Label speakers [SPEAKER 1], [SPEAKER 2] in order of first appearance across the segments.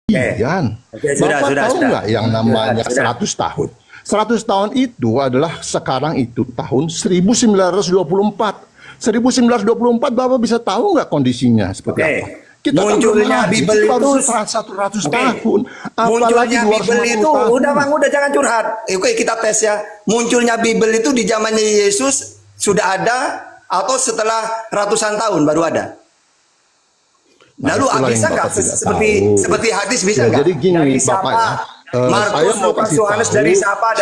[SPEAKER 1] kemudian. Bapak tahu nggak yang namanya 100 tahun? 100 tahun itu adalah sekarang itu tahun 1924. 1924 Bapak bisa tahu nggak kondisinya seperti apa? Kita
[SPEAKER 2] munculnya Bible itu
[SPEAKER 1] 100 tahun.
[SPEAKER 2] Munculnya Bible itu udah Bang, udah jangan curhat. Oke, kita tes ya. Munculnya Bible itu di zamannya Yesus sudah ada atau setelah ratusan tahun baru ada? Lalu bisa nggak seperti hadis bisa nggak?
[SPEAKER 1] Jadi gini dari Bapak ya.
[SPEAKER 2] Markus, Lukas, Yohanes dari siapa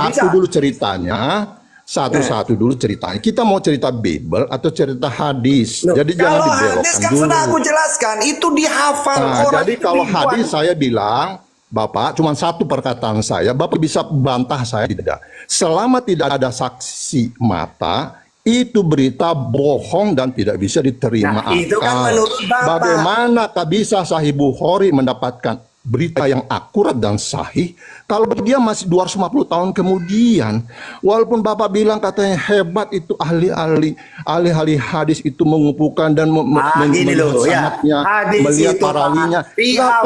[SPEAKER 2] bisa?
[SPEAKER 1] Dulu ceritanya. Satu-satu dulu ceritanya. Kita mau cerita Bible atau cerita hadis.
[SPEAKER 2] Loh,
[SPEAKER 1] jadi jangan dibelokkan
[SPEAKER 2] hadis kan
[SPEAKER 1] dulu.
[SPEAKER 2] sudah aku jelaskan, itu dihafal orang.
[SPEAKER 1] Jadi kalau hadis saya bilang, Bapak, cuma satu perkataan saya, Bapak bisa bantah saya tidak. Selama tidak ada saksi mata, itu berita bohong dan tidak bisa diterima akal.
[SPEAKER 2] Itu kan menurut Bapak.
[SPEAKER 1] Bagaimanakah bisa Sahih Bukhari mendapatkan berita yang akurat dan sahih kalau dia masih 250 tahun kemudian? Walaupun Bapak bilang katanya hebat itu ahli hadis itu mengumpulkan dan melihat sanatnya, melihat parawinya.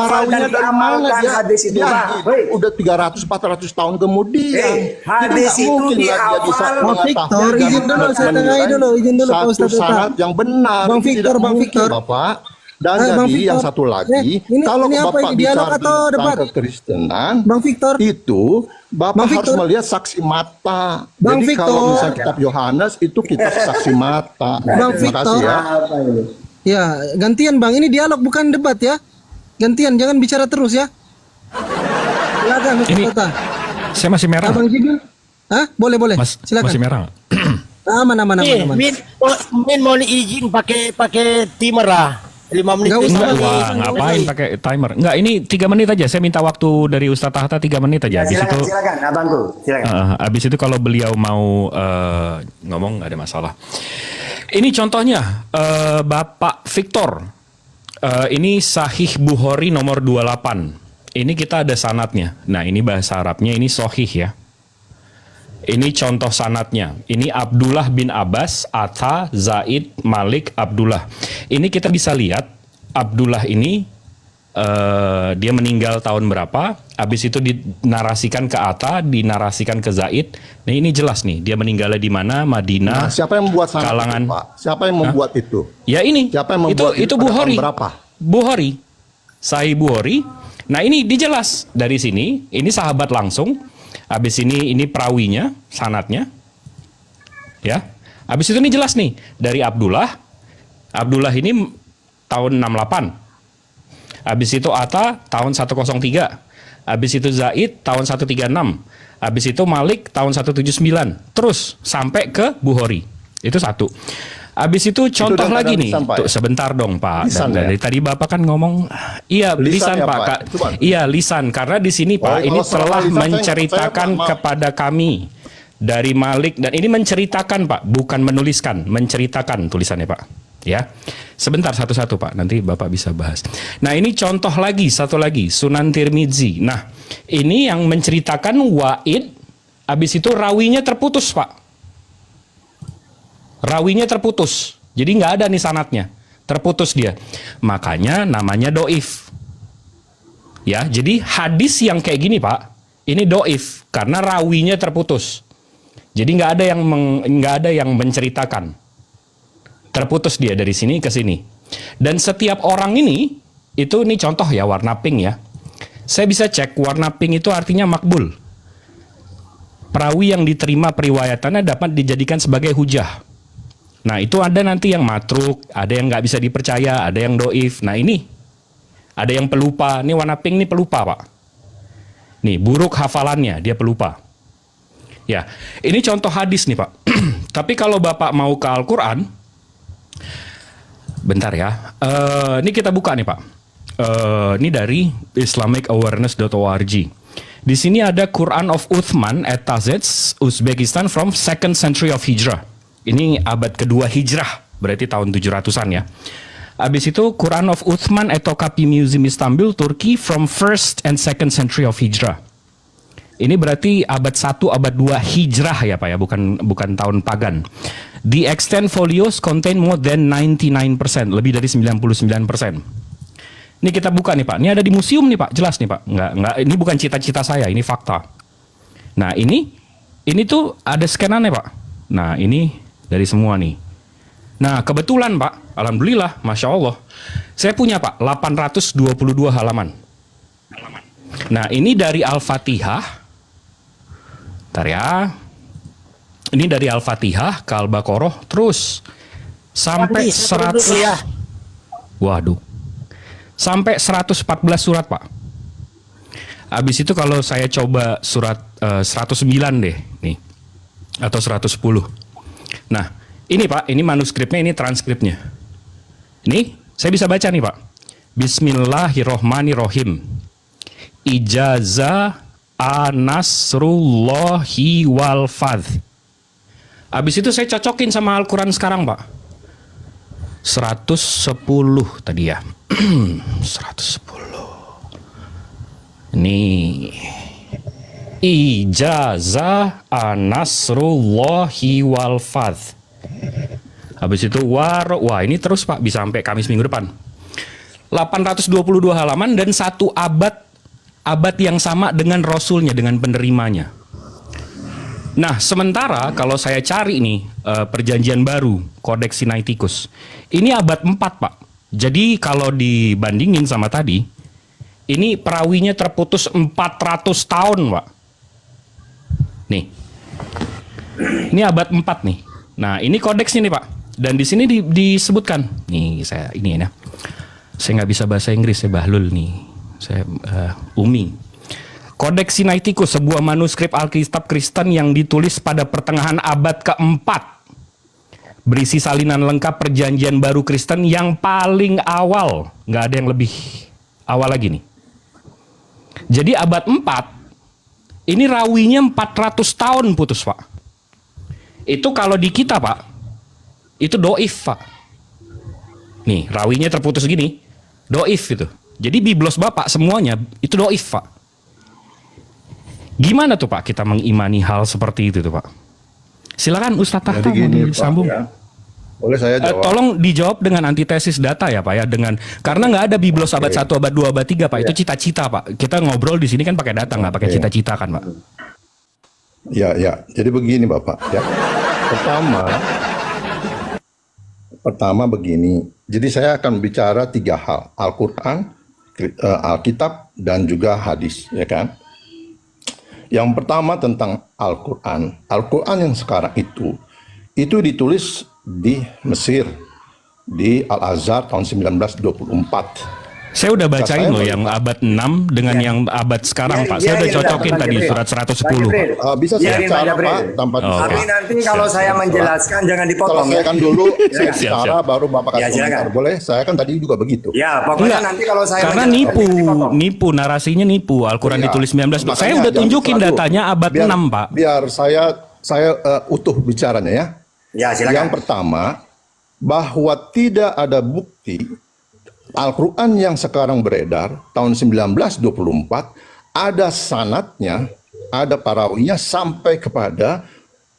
[SPEAKER 1] Parawinya dari mana dia? Udah 300-400 tahun kemudian.
[SPEAKER 2] Hadis itu
[SPEAKER 1] dia bisa
[SPEAKER 3] Victor, izin dulu, saya tengahi dulu, izin dulu Pak Ustadz.
[SPEAKER 1] Sanad yang benar.
[SPEAKER 3] Bang Victor,
[SPEAKER 1] Bapak. Dan jadi yang satu lagi, kalau Bapak bicara tentang kekristenan,
[SPEAKER 3] Bang Victor,
[SPEAKER 1] itu Bapak harus melihat saksi mata. Jadi kalau misalnya kitab Yohanes itu kitab saksi mata.
[SPEAKER 3] Bang Victor, ya gantian Bang, ini dialog bukan debat ya. Gantian, jangan bicara terus ya. Silakan
[SPEAKER 4] ini, saya masih merah.
[SPEAKER 3] Bang Jigul, boleh. Silakan.
[SPEAKER 4] Masih merah.
[SPEAKER 3] Aman.
[SPEAKER 5] Min mau izin pakai timer lah. 5 menit.
[SPEAKER 4] Ngapain pakai timer? Enggak, ini 3 menit aja. Saya minta waktu dari Ustadz Tahta 3 menit aja.
[SPEAKER 2] Silakan, abangku. Silakan.
[SPEAKER 4] Habis itu kalau beliau mau ngomong nggak ada masalah. Ini contohnya Bapak Victor. Ini Sahih Bukhari nomor 28. Ini kita ada sanatnya. Nah, ini bahasa Arabnya ini sahih ya. Ini contoh sanatnya. Ini Abdullah bin Abbas, Atta, Zaid, Malik, Abdullah. Ini kita bisa lihat Abdullah ini dia meninggal tahun berapa. Habis itu dinarasikan ke Atta, dinarasikan ke Zaid. Nah ini jelas nih dia meninggalnya di mana, Madinah.
[SPEAKER 1] Nah, siapa yang membuat sanat
[SPEAKER 4] kalangan
[SPEAKER 1] itu, Pak? Siapa yang membuat itu?
[SPEAKER 4] Ya ini.
[SPEAKER 1] Siapa yang membuat
[SPEAKER 4] itu Bukhari.
[SPEAKER 1] Berapa?
[SPEAKER 4] Bukhari. Sahih Bukhari. Nah ini dijelas dari sini. Ini sahabat langsung. Habis ini perawinya, sanatnya. Ya. Habis itu ini jelas nih dari Abdullah. Abdullah ini tahun 68. Habis itu Atta tahun 103. Habis itu Zaid tahun 136. Habis itu Malik tahun 179. Terus sampai ke Bukhari. Itu satu. Habis itu contoh lagi nih.
[SPEAKER 1] Lisan,
[SPEAKER 4] Tuh, sebentar dong Pak.
[SPEAKER 1] Lisan,
[SPEAKER 4] dari tadi Bapak kan ngomong iya lisan ya, Pak. Iya lisan karena di sini Pak ini telah menceritakan kepada kami dari Malik dan ini menceritakan Pak, bukan menuliskan, menceritakan tulisannya Pak. Ya. Sebentar satu-satu Pak, nanti Bapak bisa bahas. Nah, ini contoh lagi, satu lagi Sunan Tirmidzi. Nah, ini yang menceritakan Wa'id, habis itu rawinya terputus Pak. Rawinya terputus, jadi nggak ada nih sanatnya, terputus dia. Makanya namanya doif. Ya, jadi hadis yang kayak gini Pak, ini doif karena rawinya terputus. Jadi nggak ada yang menceritakan. Terputus dia dari sini ke sini. Dan setiap orang ini contoh ya warna pink ya. Saya bisa cek warna pink itu artinya makbul. Perawi yang diterima periwayatannya dapat dijadikan sebagai hujah. Nah itu ada nanti yang matruk, ada yang nggak bisa dipercaya, ada yang doif. Nah ini ada yang pelupa. Ini warna pink ini pelupa Pak. Nih buruk hafalannya, dia pelupa. Ya, ini contoh hadis nih Pak. Tapi kalau Bapak mau ke Al-Quran, bentar ya. Ini kita buka nih Pak. Ini dari islamicawareness.org. Di sini ada Quran of Uthman at Tazets, Uzbekistan from 2nd century of Hijrah. Ini abad kedua Hijrah, berarti tahun 700-an ya. Habis itu Quran of Uthman at Topkapi Museum Istanbul, Turki from 1st and 2nd century of Hijrah. Ini berarti abad 1, abad 2 Hijrah ya Pak ya, bukan tahun pagan. The extant folios contain more than 99%, lebih dari 99%. Ini kita buka nih Pak. Ini ada di museum nih Pak. Jelas nih Pak. Nggak. Ini bukan cita-cita saya. Ini fakta. Nah ini tuh ada scanannya Pak. Nah ini dari semua nih. Nah kebetulan Pak, alhamdulillah, masya Allah, saya punya Pak 822 halaman. Nah ini dari Al-Fatihah. Bentar ya. Ini dari Al-Fatihah ke Al-Baqarah terus sampai
[SPEAKER 5] Waduh, saya turun
[SPEAKER 4] 100.
[SPEAKER 5] dulu ya.
[SPEAKER 4] Waduh. Sampai 114 surat, Pak. Habis itu kalau saya coba surat 109 deh, nih. Atau 110. Nah, ini Pak, ini manuskripnya, ini transkripnya. Ini, saya bisa baca nih Pak. Bismillahirrohmanirrohim. Ijazah anasrullahi wal fadh. Habis itu saya cocokin sama Al-Quran sekarang Pak. 110 tadi ya. 110. Ini ijazah anasrullahi wal fadh. Habis itu wah ini terus Pak bisa sampai Kamis minggu depan. 822 halaman dan satu abad yang sama dengan rasulnya, dengan penerimanya. Nah, sementara kalau saya cari nih perjanjian baru, Kodeks Sinaiticus. Ini abad 4, Pak. Jadi kalau dibandingin sama tadi, ini perawinya terputus 400 tahun, Pak. Nih. Ini abad 4 nih. Nah, ini kodeksnya nih, Pak. Dan di sini disebutkan. Nih, ini ya. Saya nggak bisa bahasa Inggris, saya bahlul nih. Saya umi. Kodeks Sinaiticus, sebuah manuskrip Alkitab Kristen yang ditulis pada pertengahan abad keempat. Berisi salinan lengkap perjanjian baru Kristen yang paling awal. Nggak ada yang lebih awal lagi nih. Jadi abad 4, ini rawinya 400 tahun putus, Pak. Itu kalau di kita, Pak, itu doif, Pak. Nih, rawinya terputus gini, doif itu. Jadi biblos Bapak semuanya itu doif, Pak. Gimana tuh Pak kita mengimani hal seperti itu tuh Pak? Silakan Ustadz Tahta mau disambung.
[SPEAKER 1] Ya. Boleh saya jawab?
[SPEAKER 4] Tolong dijawab dengan antitesis data ya Pak ya, dengan karena nggak ada biblos abad 1, abad 2, abad 3 Pak. Itu cita-cita Pak. Kita ngobrol di sini kan pakai data, nggak pakai cita-cita kan Pak.
[SPEAKER 1] Ya. Jadi begini Bapak ya. Pertama begini. Jadi saya akan bicara 3 hal. Al-Quran, Alkitab, dan juga hadis, ya kan? Yang pertama tentang Al-Quran. Al-Quran yang sekarang itu ditulis di Mesir, di Al-Azhar tahun 1924.
[SPEAKER 4] Saya udah bacain loh yang abad 6 dengan yang abad sekarang Pak. Saya udah cocokin tadi surat 110.
[SPEAKER 1] Bisa saya bicara Pak tanpa
[SPEAKER 2] Tapi nanti kalau saya menjelaskan jangan dipotong.
[SPEAKER 1] selesaikan dulu, saya
[SPEAKER 4] Siap,
[SPEAKER 1] bicara
[SPEAKER 4] siap.
[SPEAKER 1] baru Bapak
[SPEAKER 2] Ya,
[SPEAKER 1] kasih komentar.
[SPEAKER 2] silakan.
[SPEAKER 1] Boleh? Saya kan tadi juga begitu.
[SPEAKER 2] Ya, pokoknya
[SPEAKER 4] Enggak,
[SPEAKER 2] nanti kalau saya
[SPEAKER 4] karena
[SPEAKER 2] menjelaskan,
[SPEAKER 4] nipu narasinya nipu. Al-Quran
[SPEAKER 1] Iya.
[SPEAKER 4] ditulis 19. Pak. Saya
[SPEAKER 1] Makanya
[SPEAKER 4] udah
[SPEAKER 1] jangan
[SPEAKER 4] tunjukin
[SPEAKER 1] terlalu.
[SPEAKER 4] datanya abad 6 Pak.
[SPEAKER 1] Biar saya utuh bicaranya ya.
[SPEAKER 2] Ya, silakan.
[SPEAKER 1] Yang pertama, bahwa tidak ada bukti Al-Quran yang sekarang beredar tahun 1924 ada sanadnya, ada parawinya sampai kepada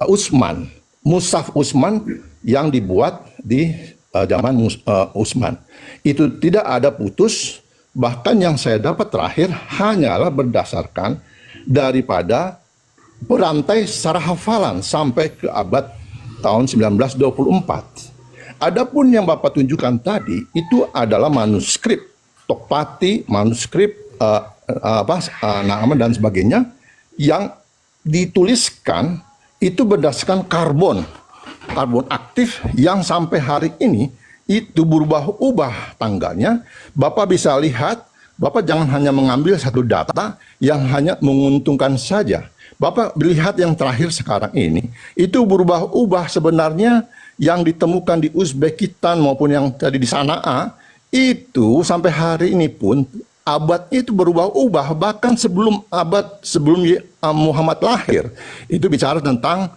[SPEAKER 1] Utsman, Mushaf Utsman yang dibuat di zaman Utsman. Itu tidak ada putus, bahkan yang saya dapat terakhir hanyalah berdasarkan daripada berantai secara hafalan sampai ke abad tahun 1924. Adapun yang Bapak tunjukkan tadi itu adalah manuskrip Tokpati, manuskrip nama dan sebagainya yang dituliskan itu berdasarkan karbon aktif yang sampai hari ini itu berubah-ubah tanggalnya. Bapak bisa lihat, Bapak jangan hanya mengambil satu data yang hanya menguntungkan saja. Bapak lihat yang terakhir sekarang ini, itu berubah-ubah sebenarnya yang ditemukan di Uzbekistan maupun yang tadi di Sanaa, itu sampai hari ini pun abad itu berubah-ubah, bahkan sebelum Muhammad lahir. Itu bicara tentang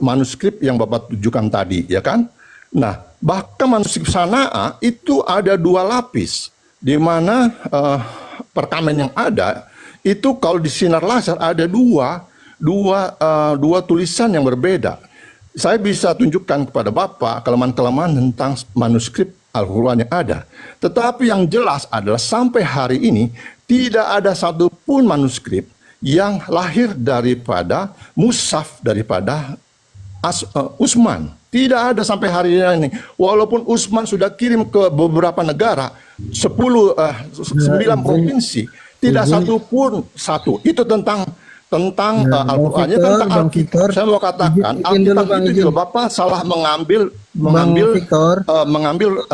[SPEAKER 1] manuskrip yang Bapak tunjukkan tadi, ya kan? Nah, bahkan manuskrip Sanaa itu ada 2 lapis, di mana perkamen yang ada itu kalau di sinar laser ada dua tulisan yang berbeda. Saya bisa tunjukkan kepada Bapak kelemahan-kelemahan tentang manuskrip Al-Quran yang ada. Tetapi yang jelas adalah sampai hari ini tidak ada satupun manuskrip yang lahir daripada mushaf daripada Utsman. Tidak ada sampai hari ini. Walaupun Utsman sudah kirim ke beberapa negara, 9 provinsi, tidak satupun satu. Itu tentang Al-Qurannya, tentang
[SPEAKER 3] Bang Victor,
[SPEAKER 1] Alkitab. Saya mau katakan Alkitab itu juga Bapak salah mengambil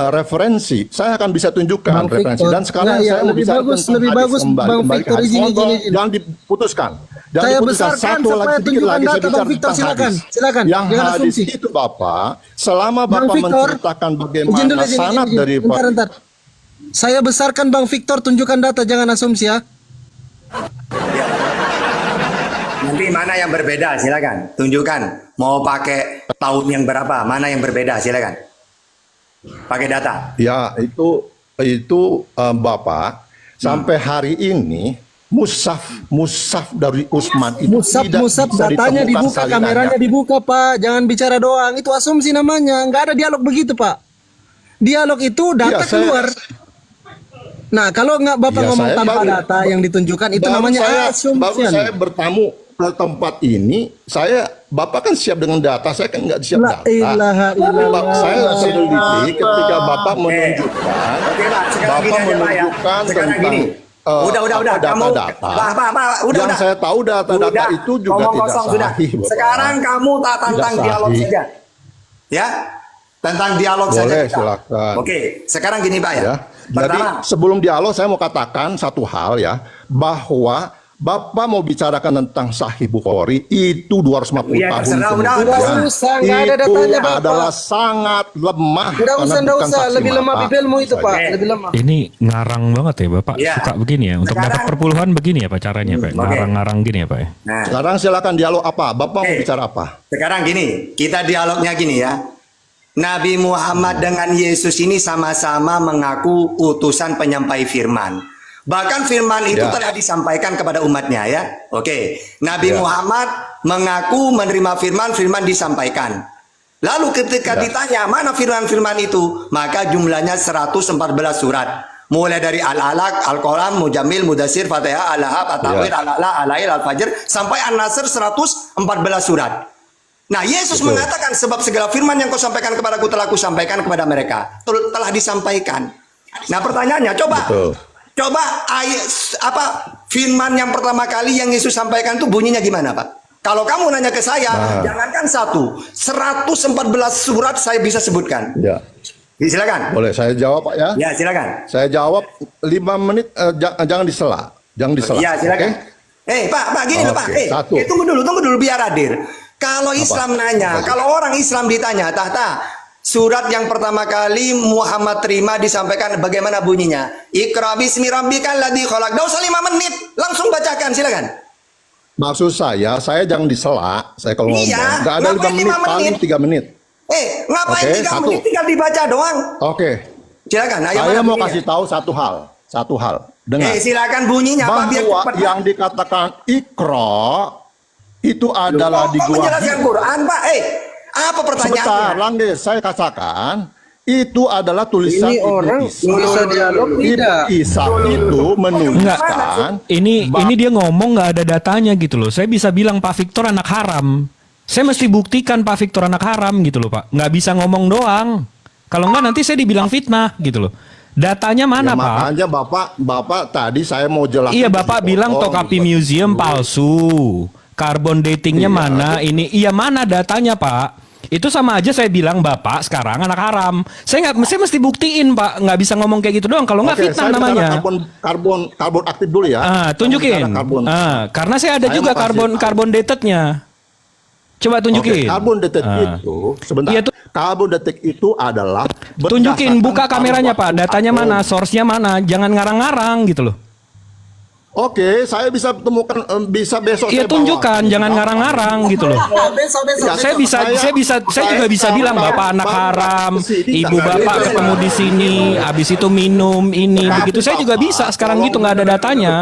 [SPEAKER 1] referensi. Saya akan bisa tunjukkan
[SPEAKER 3] Bang
[SPEAKER 1] referensi.
[SPEAKER 3] Victor.
[SPEAKER 1] Dan sekarang
[SPEAKER 3] Nah, ya,
[SPEAKER 1] saya mau
[SPEAKER 3] lebih
[SPEAKER 1] bicara
[SPEAKER 3] bagus,
[SPEAKER 1] tentang
[SPEAKER 3] lebih
[SPEAKER 1] hadis
[SPEAKER 3] bagus,
[SPEAKER 1] kembali
[SPEAKER 3] Bang
[SPEAKER 1] ke
[SPEAKER 3] Victor,
[SPEAKER 1] hadis.
[SPEAKER 3] izin.
[SPEAKER 1] Jangan diputuskan. Jangan
[SPEAKER 3] Saya
[SPEAKER 1] diputuskan.
[SPEAKER 3] besarkan
[SPEAKER 1] Satu
[SPEAKER 3] supaya
[SPEAKER 1] lagi sedikit
[SPEAKER 3] tunjukkan
[SPEAKER 1] lagi
[SPEAKER 3] data,
[SPEAKER 1] saya
[SPEAKER 3] Bang
[SPEAKER 1] bicara
[SPEAKER 3] Victor,
[SPEAKER 1] tentang
[SPEAKER 3] silakan,
[SPEAKER 1] hadis.
[SPEAKER 3] silakan.
[SPEAKER 1] Yang
[SPEAKER 3] Jangan
[SPEAKER 1] hadis
[SPEAKER 3] asumsi.
[SPEAKER 1] itu Bapak, selama
[SPEAKER 3] Bang
[SPEAKER 1] Bapak
[SPEAKER 3] Victor,
[SPEAKER 1] menceritakan
[SPEAKER 3] izin
[SPEAKER 1] bagaimana
[SPEAKER 3] dulu,
[SPEAKER 1] sanad dari
[SPEAKER 3] bentar. Saya besarkan Bang Victor, tunjukkan data, jangan asumsi ya.
[SPEAKER 2] Nanti mana yang berbeda silakan tunjukkan. Mau pakai tahun yang berapa? Mana yang berbeda silakan. Pakai data.
[SPEAKER 1] Ya, itu Bapak sampai hari ini mushaf dari Utsman itu
[SPEAKER 3] Musab,
[SPEAKER 1] tidak bisa
[SPEAKER 3] datanya
[SPEAKER 1] ditemukan
[SPEAKER 3] dibuka,
[SPEAKER 1] salinannya.
[SPEAKER 3] kameranya dibuka, Pak. Jangan bicara doang. Itu asumsi namanya. Nggak ada dialog begitu, Pak. Dialog itu data
[SPEAKER 1] Ya, saya-
[SPEAKER 3] keluar. Nah, kalau nggak Bapak
[SPEAKER 1] Ya,
[SPEAKER 3] ngomong
[SPEAKER 1] saya
[SPEAKER 3] tanpa
[SPEAKER 1] baru-
[SPEAKER 3] data yang ditunjukkan, itu
[SPEAKER 1] baru
[SPEAKER 3] namanya
[SPEAKER 1] baru
[SPEAKER 3] asumsi.
[SPEAKER 1] saya bertamu ke tempat ini, Bapak kan siap dengan data, saya kan nggak siap
[SPEAKER 3] La
[SPEAKER 1] data.
[SPEAKER 3] ilaha illallah.
[SPEAKER 1] Saya selidiki ketika Bapak menunjukkan,
[SPEAKER 2] Oke, Pak, sekarang gini
[SPEAKER 1] Bapak
[SPEAKER 2] aja, Pak, ya.
[SPEAKER 1] menunjukkan
[SPEAKER 2] Sekarang
[SPEAKER 1] tentang
[SPEAKER 2] gini. Udah, kamu,
[SPEAKER 1] data-data.
[SPEAKER 2] Pak,
[SPEAKER 1] Yang saya tahu data-data
[SPEAKER 2] Udah,
[SPEAKER 1] itu juga
[SPEAKER 2] ngomong
[SPEAKER 1] tidak
[SPEAKER 2] kosong, sudah.
[SPEAKER 1] sahih, Bapak.
[SPEAKER 2] Sekarang kamu tak tantang
[SPEAKER 1] Tidak
[SPEAKER 2] dialog
[SPEAKER 1] sahih.
[SPEAKER 2] saja. Ya, tentang dialog saja.
[SPEAKER 1] Boleh,
[SPEAKER 2] kita.
[SPEAKER 1] silakan.
[SPEAKER 2] Oke, sekarang gini Pak ya.
[SPEAKER 1] Ya. Jadi
[SPEAKER 2] Pertama,
[SPEAKER 1] sebelum dialog saya mau katakan satu hal ya, bahwa Bapak mau bicarakan tentang Sahih Bukhari itu 250
[SPEAKER 2] Ya,
[SPEAKER 1] tahun
[SPEAKER 2] terserah, udah,
[SPEAKER 1] kemudian.
[SPEAKER 3] Nggak usah, nggak ada
[SPEAKER 1] Itu
[SPEAKER 3] datanya, Bapak.
[SPEAKER 1] adalah sangat lemah.
[SPEAKER 3] Nggak
[SPEAKER 1] karena
[SPEAKER 3] usah,
[SPEAKER 1] bukan saksi
[SPEAKER 3] lebih lemah
[SPEAKER 1] mata.
[SPEAKER 3] bibelmu itu, Pak.
[SPEAKER 2] Oke.
[SPEAKER 3] Lebih lemah.
[SPEAKER 4] Ini ngarang banget ya Bapak,
[SPEAKER 2] Iya.
[SPEAKER 4] suka begini ya. Untuk
[SPEAKER 2] Sekarang-
[SPEAKER 4] dapat perpuluhan begini ya Pak caranya Pak,
[SPEAKER 2] Oke.
[SPEAKER 4] ngarang-ngarang gini ya Pak ya.
[SPEAKER 2] nah,
[SPEAKER 1] Sekarang silakan dialog apa? Bapak mau
[SPEAKER 2] Oke.
[SPEAKER 1] bicara apa?
[SPEAKER 2] sekarang gini, kita dialognya gini ya. Nabi Muhammad dengan Yesus ini sama-sama mengaku utusan penyampai firman. Bahkan firman itu
[SPEAKER 1] Ya.
[SPEAKER 2] telah disampaikan kepada umatnya ya. Oke, Nabi
[SPEAKER 1] Ya.
[SPEAKER 2] Muhammad mengaku menerima firman, firman disampaikan. Lalu ketika
[SPEAKER 1] Ya.
[SPEAKER 2] ditanya mana firman-firman itu, maka jumlahnya 114 surat. Mulai dari Al-Alaq, Al-Qalam, Mujammil, Mudassir, Fatihah, Al-Lahab, At-Tawir,
[SPEAKER 1] Ya.
[SPEAKER 2] Al-A'la, Al-Ail, Al-Fajr sampai An-Nasr 114 surat. Nah, Yesus
[SPEAKER 1] Betul.
[SPEAKER 2] mengatakan sebab segala firman yang kau sampaikan kepadaku telah kusampaikan kepada mereka. Telah disampaikan. Nah, pertanyaannya
[SPEAKER 1] Betul.
[SPEAKER 2] coba ayat apa firman yang pertama kali yang Yesus sampaikan itu bunyinya gimana, Pak? Kalau kamu nanya ke saya,
[SPEAKER 1] Nah.
[SPEAKER 2] jangankan 114 surat saya bisa sebutkan.
[SPEAKER 1] Ya.
[SPEAKER 2] Silakan.
[SPEAKER 1] Boleh saya jawab Pak ya?
[SPEAKER 2] Ya, silakan.
[SPEAKER 1] Saya jawab 5 menit, jangan disela. Jangan disela.
[SPEAKER 2] Ya, silakan.
[SPEAKER 1] Oke?
[SPEAKER 2] Pak, gini loh, Pak.
[SPEAKER 1] Oke, satu.
[SPEAKER 2] Tunggu dulu biar hadir. Kalau Islam nanya,
[SPEAKER 1] Apa?
[SPEAKER 2] kalau orang Islam ditanya, Tahta, surat yang pertama kali Muhammad terima disampaikan bagaimana bunyinya? Iqra bismi rabbikal ladzi khalaq. Enggak usah 5 menit, langsung bacakan, silakan.
[SPEAKER 1] Maksud saya jangan disela. Saya kalau
[SPEAKER 2] Iya,
[SPEAKER 1] ngomong, nggak ada 5
[SPEAKER 2] ngapain
[SPEAKER 1] menit,
[SPEAKER 2] 5 menit?
[SPEAKER 1] paling 3 menit.
[SPEAKER 2] Ngapain
[SPEAKER 1] Oke,
[SPEAKER 2] 3
[SPEAKER 1] satu.
[SPEAKER 2] menit tinggal dibaca doang?
[SPEAKER 1] Oke.
[SPEAKER 2] Silakan. Ayo,
[SPEAKER 1] Saya
[SPEAKER 2] mana
[SPEAKER 1] mau
[SPEAKER 2] bunyinya?
[SPEAKER 1] kasih tahu satu hal. Dengar.
[SPEAKER 2] Silakan bunyinya Pak biar
[SPEAKER 1] Bahwa
[SPEAKER 2] cepat.
[SPEAKER 1] yang dikatakan Iqra itu adalah di
[SPEAKER 2] Kok
[SPEAKER 1] gua
[SPEAKER 2] menjelaskan Quran, Pak? Apa
[SPEAKER 1] Sebentar,
[SPEAKER 2] pertanyaannya?
[SPEAKER 1] Langge, saya katakan itu adalah tulisan
[SPEAKER 3] Ini orang
[SPEAKER 1] Ibnu Isa.
[SPEAKER 3] bisa dialog tidak?
[SPEAKER 1] Ibnu Isa itu menuliskan
[SPEAKER 4] Ini dia ngomong nggak ada datanya gitu loh. Saya bisa bilang Pak Victor anak haram. Saya mesti buktikan Pak Victor anak haram gitu loh Pak. Nggak bisa ngomong doang. Kalau nggak nanti saya dibilang fitnah gitu loh. Datanya mana
[SPEAKER 1] Ya,
[SPEAKER 4] Pak?
[SPEAKER 1] makanya Bapak tadi saya mau jelaskan.
[SPEAKER 4] Iya Bapak bilang Tokapi Museum palsu. Carbon datingnya
[SPEAKER 1] Iya.
[SPEAKER 4] mana? Ini iya mana datanya Pak? Itu sama aja saya bilang Bapak sekarang anak haram. Saya mesti buktiin Pak. Nggak bisa ngomong kayak gitu doang. Kalau nggak
[SPEAKER 1] Oke,
[SPEAKER 4] fitnah
[SPEAKER 1] saya bicara
[SPEAKER 4] namanya.
[SPEAKER 1] karbon aktif dulu ya.
[SPEAKER 4] Tunjukin.
[SPEAKER 1] Saya bicara
[SPEAKER 4] Karena saya ada
[SPEAKER 1] Saya
[SPEAKER 4] juga
[SPEAKER 1] mau kasih
[SPEAKER 4] karbon datednya. Coba tunjukin.
[SPEAKER 1] Oke, karbon dated itu sebentar.
[SPEAKER 4] Iya,
[SPEAKER 1] Karbon dated itu adalah
[SPEAKER 4] Tunjukin,
[SPEAKER 1] berdasarkan
[SPEAKER 4] buka kameranya Pak.
[SPEAKER 1] waktu
[SPEAKER 4] Datanya
[SPEAKER 1] atom.
[SPEAKER 4] mana? Source-nya mana? Jangan ngarang-ngarang gitu loh.
[SPEAKER 1] Oke, saya bisa temukan bisa besok.
[SPEAKER 4] Iya
[SPEAKER 1] saya
[SPEAKER 4] tunjukkan,
[SPEAKER 1] bawa.
[SPEAKER 4] jangan ngarang-ngarang gitu loh.
[SPEAKER 3] Besok.
[SPEAKER 1] Ya,
[SPEAKER 4] Saya juga bisa bilang Bapak anak haram, Ibu Bapak ketemu di sini, habis itu minum ini, begitu saya juga bisa sekarang gitu nggak ada datanya.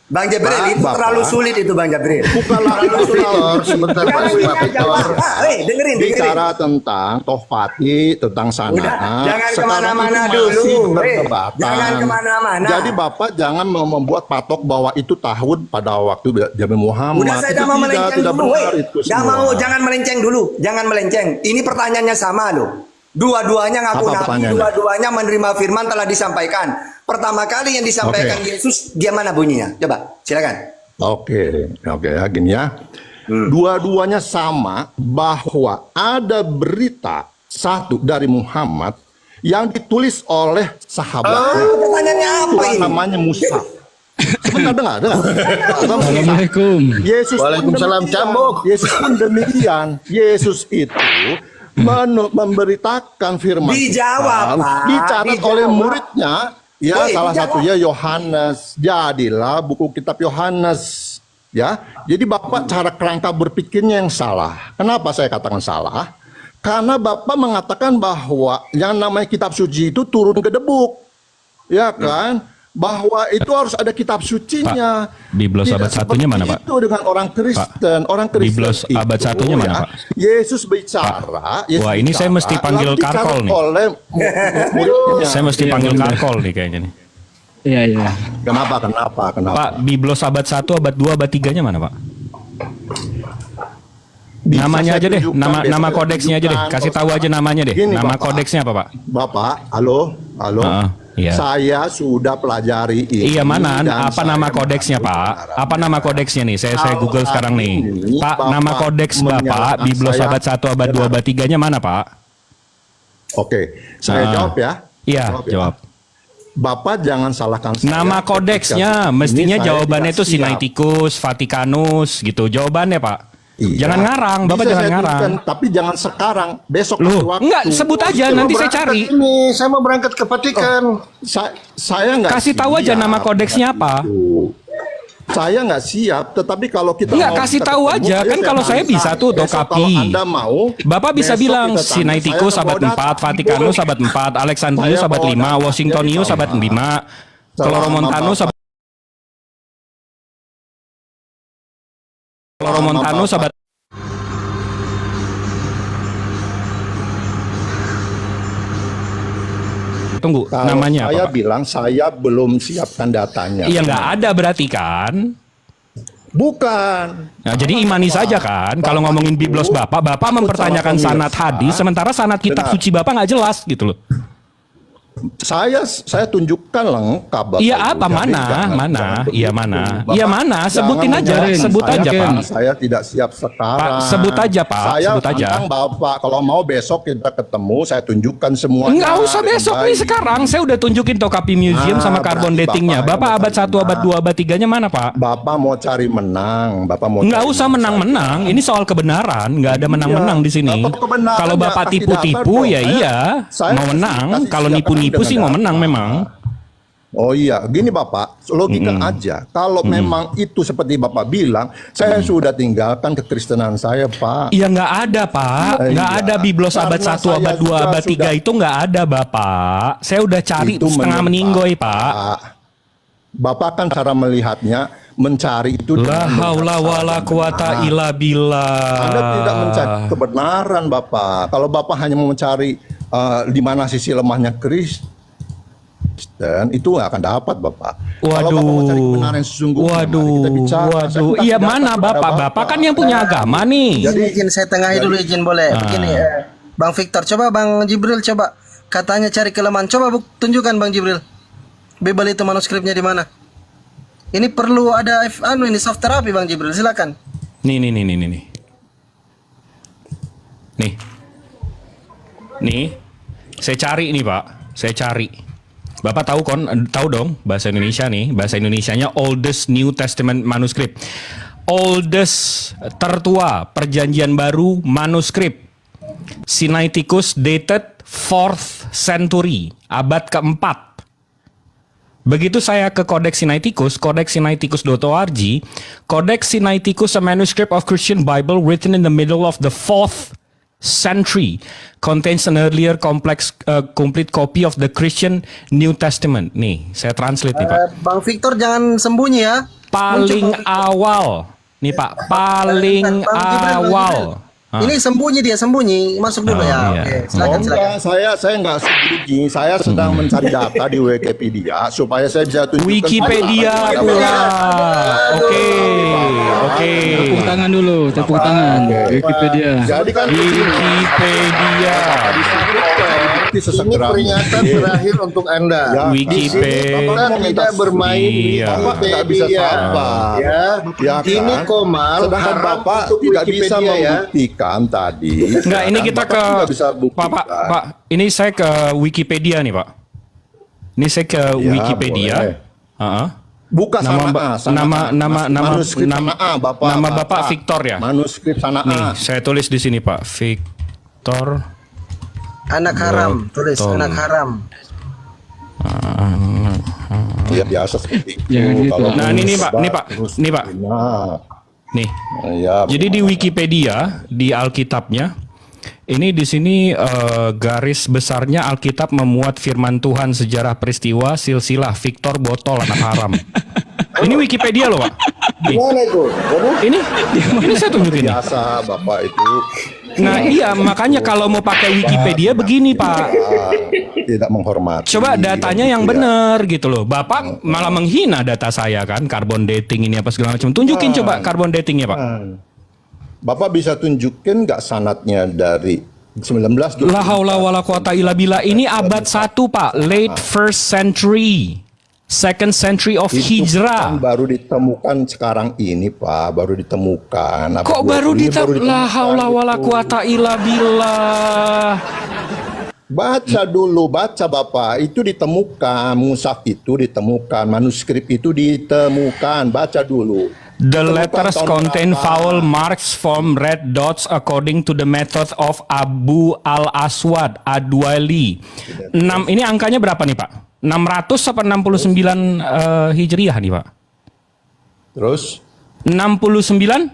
[SPEAKER 2] Bang Jibril,
[SPEAKER 1] Pak,
[SPEAKER 2] itu
[SPEAKER 1] Bapak.
[SPEAKER 2] terlalu sulit itu Bang Jibril.
[SPEAKER 1] Bukanlah
[SPEAKER 2] Terlalu
[SPEAKER 1] itu,
[SPEAKER 2] sulit.
[SPEAKER 1] Victor. Sebentar, Pak.
[SPEAKER 2] Jangan gini aja,
[SPEAKER 1] Victor.
[SPEAKER 2] Pak. Dengerin.
[SPEAKER 1] Bicara tentang Tohfati, tentang sanad.
[SPEAKER 2] Udah, jangan
[SPEAKER 1] Sekarang
[SPEAKER 2] kemana-mana
[SPEAKER 1] itu
[SPEAKER 2] dulu.
[SPEAKER 1] masih perdebatan.
[SPEAKER 2] Jangan kemana-mana.
[SPEAKER 1] Jadi Bapak jangan membuat patok bahwa itu tahun pada waktu Nabi Muhammad.
[SPEAKER 2] Udah saya
[SPEAKER 1] Itu
[SPEAKER 2] udah mau melenceng
[SPEAKER 1] tidak
[SPEAKER 2] dulu,
[SPEAKER 1] benar itu
[SPEAKER 2] Dah
[SPEAKER 1] semua.
[SPEAKER 2] mau, jangan melenceng dulu, jangan melenceng. Ini pertanyaannya sama loh. Dua-duanya ngaku
[SPEAKER 1] Apa
[SPEAKER 2] nabi,
[SPEAKER 1] pertanyaannya?
[SPEAKER 2] dua-duanya menerima firman telah disampaikan. Pertama kali yang disampaikan
[SPEAKER 1] Oke.
[SPEAKER 2] Yesus, dia mana bunyinya? Coba, silakan.
[SPEAKER 1] Oke ya gini ya. Dua-duanya sama bahwa ada berita satu dari Muhammad yang ditulis oleh sahabatnya.
[SPEAKER 2] Pertanyaannya apa
[SPEAKER 1] Tuhan
[SPEAKER 2] ini?
[SPEAKER 1] namanya Musa. Sebentar, dengar.
[SPEAKER 6] Assalamualaikum.
[SPEAKER 1] Yesus pun
[SPEAKER 5] Waalaikumsalam,
[SPEAKER 1] demikian.
[SPEAKER 5] cambuk.
[SPEAKER 1] Yesus pun demikian. Yesus itu memberitakan firman
[SPEAKER 2] Dijawab,
[SPEAKER 1] Tuhan,
[SPEAKER 2] Pak.
[SPEAKER 1] dicatat
[SPEAKER 2] Dijawab.
[SPEAKER 1] oleh muridnya. Ya,
[SPEAKER 2] Woi,
[SPEAKER 1] salah
[SPEAKER 2] dijawab.
[SPEAKER 1] satunya Yohanes. Jadilah buku kitab Yohanes. Ya, jadi Bapak cara kerangka berpikirnya yang salah. Kenapa saya katakan salah? Karena Bapak mengatakan bahwa yang namanya kitab suci itu turun ke debuk. Ya kan? Bahwa itu harus ada kitab sucinya.
[SPEAKER 4] Pak, Biblos
[SPEAKER 1] Tidak
[SPEAKER 4] abad satunya
[SPEAKER 1] seperti
[SPEAKER 4] mana, Pak?
[SPEAKER 1] Itu dengan orang Kristen. Orang Kristen
[SPEAKER 4] Biblos
[SPEAKER 1] itu,
[SPEAKER 4] abad satunya mana,
[SPEAKER 1] ya,
[SPEAKER 4] Pak?
[SPEAKER 1] Yesus bicara. Yesus
[SPEAKER 4] Wah, ini saya mesti panggil
[SPEAKER 1] lalu dicatat
[SPEAKER 4] Karkol nih.
[SPEAKER 1] Oleh muridnya.
[SPEAKER 4] Saya mesti panggil Karkol nih kayaknya nih.
[SPEAKER 6] Iya, iya.
[SPEAKER 1] Kenapa?
[SPEAKER 4] Pak, Biblos abad 1, abad 2, abad 3-nya mana, Pak?
[SPEAKER 1] Bisa
[SPEAKER 4] Namanya
[SPEAKER 1] saya
[SPEAKER 4] aja deh,
[SPEAKER 1] tunjukkan,
[SPEAKER 4] nama
[SPEAKER 1] bisa
[SPEAKER 4] nama
[SPEAKER 1] saya
[SPEAKER 4] kodeksnya aja deh.
[SPEAKER 1] tunjukkan.
[SPEAKER 4] Kasih tahu aja namanya deh.
[SPEAKER 1] Gini,
[SPEAKER 4] Nama
[SPEAKER 1] Bapak.
[SPEAKER 4] kodeksnya apa, Pak?
[SPEAKER 1] Bapak, halo.
[SPEAKER 4] Iya.
[SPEAKER 1] Saya sudah pelajari ini.
[SPEAKER 4] Iya mana?
[SPEAKER 1] dan
[SPEAKER 4] Apa
[SPEAKER 1] saya
[SPEAKER 4] nama kodeksnya,
[SPEAKER 1] mengambil
[SPEAKER 4] Pak?
[SPEAKER 1] kebenaran.
[SPEAKER 4] Apa nama kodeksnya nih? Saya
[SPEAKER 1] Kalau
[SPEAKER 4] Google sekarang nih.
[SPEAKER 1] ini
[SPEAKER 4] Pak,
[SPEAKER 1] Bapak
[SPEAKER 4] nama kodeks Bapak
[SPEAKER 1] menyalahkan
[SPEAKER 4] Biblos
[SPEAKER 1] saya
[SPEAKER 4] abad 1, abad 2, abad 3-nya mana, Pak?
[SPEAKER 1] Oke, saya jawab ya.
[SPEAKER 4] Iya,
[SPEAKER 1] ya.
[SPEAKER 4] jawab.
[SPEAKER 1] Bapak jangan salahkan saya.
[SPEAKER 4] Nama
[SPEAKER 1] ketika
[SPEAKER 4] kodeksnya
[SPEAKER 1] ini
[SPEAKER 4] mestinya
[SPEAKER 1] saya
[SPEAKER 4] jawabannya
[SPEAKER 1] tidak
[SPEAKER 4] itu
[SPEAKER 1] siap.
[SPEAKER 4] Sinaiticus, Vaticanus gitu. Jawabannya, Pak.
[SPEAKER 1] Iya.
[SPEAKER 4] Jangan ngarang, Bapak
[SPEAKER 1] Bisa
[SPEAKER 4] jangan
[SPEAKER 1] saya
[SPEAKER 4] ngarang.
[SPEAKER 1] tunjukkan, tapi jangan sekarang. Besok
[SPEAKER 4] Loh,
[SPEAKER 1] ada waktu.
[SPEAKER 4] enggak, sebut aja nanti saya cari.
[SPEAKER 5] Ini saya mau berangkat ke Vatikan.
[SPEAKER 1] Saya nggak
[SPEAKER 4] Kasih tahu aja
[SPEAKER 1] siap.
[SPEAKER 4] nama kodeksnya apa.
[SPEAKER 1] Saya nggak siap, tetapi kalau kita
[SPEAKER 4] Enggak,
[SPEAKER 1] mau
[SPEAKER 4] kasih
[SPEAKER 1] kita
[SPEAKER 4] tahu
[SPEAKER 1] ketemu,
[SPEAKER 4] aja.
[SPEAKER 1] ayo
[SPEAKER 4] Kan kalau saya
[SPEAKER 1] tanya.
[SPEAKER 4] bisa tuh,
[SPEAKER 1] Besok
[SPEAKER 4] Tokapi.
[SPEAKER 1] Kalau Anda mau,
[SPEAKER 4] Bapak bisa
[SPEAKER 1] besok
[SPEAKER 4] bilang
[SPEAKER 1] kita tanya.
[SPEAKER 4] Sinaiticus
[SPEAKER 1] Saya
[SPEAKER 4] abad
[SPEAKER 1] bawa
[SPEAKER 4] 4,
[SPEAKER 1] data.
[SPEAKER 4] Vaticanus abad 4, Alexandrinus
[SPEAKER 1] Saya
[SPEAKER 4] abad
[SPEAKER 1] bawa
[SPEAKER 4] 5,
[SPEAKER 1] data.
[SPEAKER 4] Washingtonius
[SPEAKER 1] Jadi
[SPEAKER 4] abad
[SPEAKER 1] sama.
[SPEAKER 4] 5,
[SPEAKER 1] Selama
[SPEAKER 4] Cloromontanus
[SPEAKER 1] Bapak-
[SPEAKER 4] abad Cloromontanus abad Tunggu,
[SPEAKER 1] Kalau
[SPEAKER 4] namanya
[SPEAKER 1] saya
[SPEAKER 4] apa, Pak?
[SPEAKER 1] bilang saya belum siapkan datanya.
[SPEAKER 4] Iya nggak ada berarti kan?
[SPEAKER 1] Bukan.
[SPEAKER 4] Nah, jadi imani saja kan. Kalau ngomongin Biblos Bapak mempertanyakan sanad hadis, sementara sanad kitab
[SPEAKER 1] Benar.
[SPEAKER 4] suci Bapak nggak jelas gitu loh.
[SPEAKER 1] Saya tunjukkan lengkap. Bapak
[SPEAKER 4] Iya,
[SPEAKER 1] Ibu.
[SPEAKER 4] apa?
[SPEAKER 1] Jadi
[SPEAKER 4] Mana? Mana?
[SPEAKER 1] begitu.
[SPEAKER 4] Iya, mana?
[SPEAKER 1] Bapak
[SPEAKER 4] Iya, mana?
[SPEAKER 1] jangan
[SPEAKER 4] Sebutin aja,
[SPEAKER 1] menyalahkan
[SPEAKER 4] sebut
[SPEAKER 1] saya
[SPEAKER 4] aja,
[SPEAKER 1] karena
[SPEAKER 4] Pak.
[SPEAKER 1] Saya tidak siap sekarang.
[SPEAKER 4] Pak, sebut aja, Pak.
[SPEAKER 1] Saya
[SPEAKER 4] Sebut aja.
[SPEAKER 1] tantang Bapak, kalau mau besok kita ketemu, saya tunjukkan semuanya.
[SPEAKER 4] Enggak usah
[SPEAKER 1] dengan
[SPEAKER 4] besok nih,
[SPEAKER 1] baik.
[SPEAKER 4] sekarang. Saya udah tunjukin Tokapi Museum sama carbon
[SPEAKER 1] berarti
[SPEAKER 4] datingnya.
[SPEAKER 1] Bapak
[SPEAKER 4] Bapak
[SPEAKER 1] yang
[SPEAKER 4] abad
[SPEAKER 1] mau
[SPEAKER 4] 1, abad 2, abad 3-nya mana, Pak?
[SPEAKER 1] Bapak mau cari menang, Bapak mau.
[SPEAKER 4] Enggak
[SPEAKER 1] cari
[SPEAKER 4] usah menang-menang. Ini soal kebenaran. Enggak ada menang-menang di sini.
[SPEAKER 1] Iya. Kalau kebenaran
[SPEAKER 4] Kalau
[SPEAKER 1] ya
[SPEAKER 4] Bapak
[SPEAKER 1] pasti
[SPEAKER 4] tipu-tipu
[SPEAKER 1] dapat
[SPEAKER 4] ya
[SPEAKER 1] dong.
[SPEAKER 4] iya.
[SPEAKER 1] Saya
[SPEAKER 4] Mau menang.
[SPEAKER 1] kasih
[SPEAKER 4] Kalau
[SPEAKER 1] siapa
[SPEAKER 4] nipu-nipu
[SPEAKER 1] dengan
[SPEAKER 4] sih mau menang
[SPEAKER 1] data.
[SPEAKER 4] memang.
[SPEAKER 1] Oh iya, gini Bapak, logika aja. Kalau memang itu seperti Bapak bilang, saya sudah tinggalkan kekristenan saya, Pak.
[SPEAKER 4] Iya nggak ada Pak, nggak
[SPEAKER 1] Iya.
[SPEAKER 4] ada Biblos abad
[SPEAKER 1] Karena
[SPEAKER 4] 1, abad 2,
[SPEAKER 1] saya
[SPEAKER 4] abad 3
[SPEAKER 1] sudah-
[SPEAKER 4] itu nggak ada Bapak. Saya udah cari
[SPEAKER 1] Itu
[SPEAKER 4] setengah
[SPEAKER 1] menurut
[SPEAKER 4] meninggoy Pak.
[SPEAKER 1] Bapak kan cara melihatnya mencari itu.
[SPEAKER 4] La
[SPEAKER 1] dengan
[SPEAKER 4] haula
[SPEAKER 1] melihat
[SPEAKER 4] wala
[SPEAKER 1] sana.
[SPEAKER 4] quwata illa billah.
[SPEAKER 1] Anda tidak mencari kebenaran, Bapak. Kalau Bapak hanya mau mencari di mana sisi lemahnya Kristen, itu nggak akan dapat, Bapak. Kalau Bapak mau cari kebenaran yang sesungguhnya, mari kita bicara. Saya
[SPEAKER 4] waduh.
[SPEAKER 1] minta
[SPEAKER 4] Iya
[SPEAKER 1] pendapat
[SPEAKER 4] mana
[SPEAKER 1] kepada
[SPEAKER 4] Bapak? Bapak kan yang punya agama nih.
[SPEAKER 3] Izin saya tengahi dulu, izin boleh. Begini, Bang Victor, coba Bang Jibril, coba katanya cari kelemahan. Coba tunjukkan Bang Jibril. Bible itu manuskripnya di mana? Ini perlu ada ini soft terapi Bang Jibril, silakan.
[SPEAKER 4] Nih. Nih. Saya cari nih, Pak. Saya cari. Bapak tahu dong bahasa Indonesia nih. Bahasa Indonesianya oldest New Testament manuskrip. Oldest tertua perjanjian baru manuskrip. Sinaiticus dated 4th century, abad keempat. Begitu saya ke Codex Sinaiticus, codexsinaiticus.org, Codex Sinaiticus, a manuscript of Christian Bible written in the middle of the 4th century, contains an earlier complete copy of the Christian New Testament. Nih, saya translate nih Pak.
[SPEAKER 3] Bang Victor jangan sembunyi ya.
[SPEAKER 4] paling awal. Nih Pak, paling
[SPEAKER 3] Bang Jibril, Bang
[SPEAKER 4] awal.
[SPEAKER 3] Jibril. Ini sembunyi dia, sembunyi. Masuk dulu
[SPEAKER 4] Oh,
[SPEAKER 3] ya.
[SPEAKER 4] iya.
[SPEAKER 3] Oke,
[SPEAKER 1] Oh,
[SPEAKER 3] silakan.
[SPEAKER 1] enggak, saya nggak sembunyi. Saya sedang mencari data di Wikipedia supaya saya bisa tunjukkan.
[SPEAKER 4] Wikipedia pula. Oke.
[SPEAKER 6] Tepuk tangan dulu, tepuk tangan. Wikipedia.
[SPEAKER 1] Jadi kan
[SPEAKER 4] Wikipedia.
[SPEAKER 1] ini sesegera
[SPEAKER 7] peringatan
[SPEAKER 1] mungkin.
[SPEAKER 7] terakhir untuk Anda.
[SPEAKER 1] Ya,
[SPEAKER 4] Wikipedia.
[SPEAKER 7] Kita tidak bermain di
[SPEAKER 4] Iya.
[SPEAKER 1] Bapak nggak bisa
[SPEAKER 7] Wikipedia.
[SPEAKER 1] sabar.
[SPEAKER 7] Ya,
[SPEAKER 1] Ya kan?
[SPEAKER 7] ini Komal
[SPEAKER 1] Sedangkan
[SPEAKER 7] haram
[SPEAKER 1] Bapak
[SPEAKER 7] untuk
[SPEAKER 1] tidak bisa
[SPEAKER 7] Wikipedia ya.
[SPEAKER 1] membuktikan tadi.
[SPEAKER 4] Enggak, ini kita
[SPEAKER 1] Bapak
[SPEAKER 4] ke
[SPEAKER 1] nggak bisa buktikan.
[SPEAKER 4] Pak, ini saya ke Wikipedia nih, Pak. Ini saya ke
[SPEAKER 1] Ya,
[SPEAKER 4] Wikipedia.
[SPEAKER 1] boleh.
[SPEAKER 4] Heeh.
[SPEAKER 1] Buka
[SPEAKER 4] Nama
[SPEAKER 1] sana
[SPEAKER 4] ba-
[SPEAKER 1] A, sana
[SPEAKER 4] nama-
[SPEAKER 1] A.
[SPEAKER 4] nama- nama-
[SPEAKER 1] manuskrip
[SPEAKER 4] nama-
[SPEAKER 1] sana A, Bapak.
[SPEAKER 4] nama Bapak Victor ya?
[SPEAKER 1] Manuskrip sana A.
[SPEAKER 4] Nih, saya tulis di sini, Pak. Victor.
[SPEAKER 3] Anak haram, tulis
[SPEAKER 4] Betul.
[SPEAKER 3] anak haram.
[SPEAKER 1] Ya biasa seperti itu.
[SPEAKER 6] Jangan gitu.
[SPEAKER 1] Kalau
[SPEAKER 4] Nah, ini nih, Pak.
[SPEAKER 1] terus
[SPEAKER 4] Nih, Pak.
[SPEAKER 1] terus
[SPEAKER 4] Nih, Pak.
[SPEAKER 1] Nah,
[SPEAKER 4] Nih.
[SPEAKER 1] ya.
[SPEAKER 4] Jadi di Wikipedia, di Alkitabnya, ini di sini garis besarnya Alkitab memuat firman Tuhan, sejarah peristiwa, silsilah, Victor botol anak haram. Ini Wikipedia loh, Pak. Nih.
[SPEAKER 7] Gimana itu? Waduh,
[SPEAKER 4] Ini saya tunjukin nih.
[SPEAKER 1] biasa Bapak itu
[SPEAKER 4] Nah, iya, makanya kalau mau pakai Wikipedia begini, Pak.
[SPEAKER 1] tidak menghormati.
[SPEAKER 4] Coba datanya yang
[SPEAKER 1] Ya.
[SPEAKER 4] benar gitu loh. Bapak malah menghina data saya kan, carbon dating ini apa segala macam. Tunjukin coba carbon datingnya, Pak.
[SPEAKER 1] Bapak bisa tunjukin nggak sanatnya dari 19
[SPEAKER 4] La haula wala quwata illa billah. Ini abad 1, Pak. Late first century. Second century of
[SPEAKER 1] Itu
[SPEAKER 4] Hijrah.
[SPEAKER 1] kan baru ditemukan sekarang ini, Pak. Baru ditemukan. Apa
[SPEAKER 4] Kok
[SPEAKER 1] 20
[SPEAKER 4] baru
[SPEAKER 1] ini
[SPEAKER 4] ditemukan? La haula wala
[SPEAKER 1] itu.
[SPEAKER 4] quwata illa billah.
[SPEAKER 1] Baca dulu, baca Bapak. Itu ditemukan, mushaf itu ditemukan, manuskrip itu ditemukan. Baca dulu.
[SPEAKER 4] The
[SPEAKER 1] Ditemukan
[SPEAKER 4] letters
[SPEAKER 1] tahun
[SPEAKER 4] contain
[SPEAKER 1] berapa?
[SPEAKER 4] foul marks from red dots according to the method of Abu al-Aswad Adwali. 6 ini angkanya berapa nih, Pak? 600 apa 69 Hijriah nih, Pak?
[SPEAKER 1] Terus
[SPEAKER 4] 69?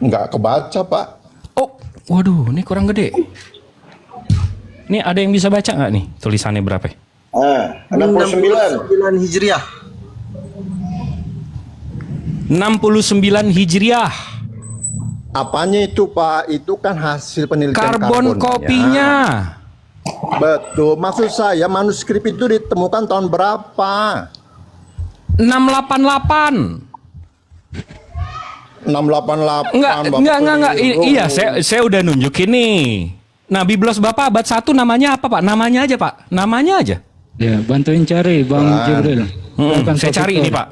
[SPEAKER 1] nggak kebaca, Pak.
[SPEAKER 4] Oh, waduh, ini kurang gede. Ini ada yang bisa baca nggak nih tulisannya berapa?
[SPEAKER 7] 69.
[SPEAKER 3] 69 Hijriah.
[SPEAKER 4] 69 Hijriah.
[SPEAKER 1] Apanya itu, Pak? Itu kan hasil penelitian
[SPEAKER 4] Karbon
[SPEAKER 1] karbonnya.
[SPEAKER 4] kopinya.
[SPEAKER 1] Betul. Maksud saya manuskrip itu ditemukan tahun berapa?
[SPEAKER 4] 688.
[SPEAKER 1] 688.
[SPEAKER 4] Enggak. Iya, saya udah nunjukin nih. Nah, Biblos Bapak abad 1 namanya apa, Pak? Namanya aja, Pak. Namanya aja.
[SPEAKER 6] Ya, bantuin cari Bang Jibril. Silakan,
[SPEAKER 4] Saya
[SPEAKER 6] Pak
[SPEAKER 4] cari
[SPEAKER 6] Victor.
[SPEAKER 4] ini, Pak.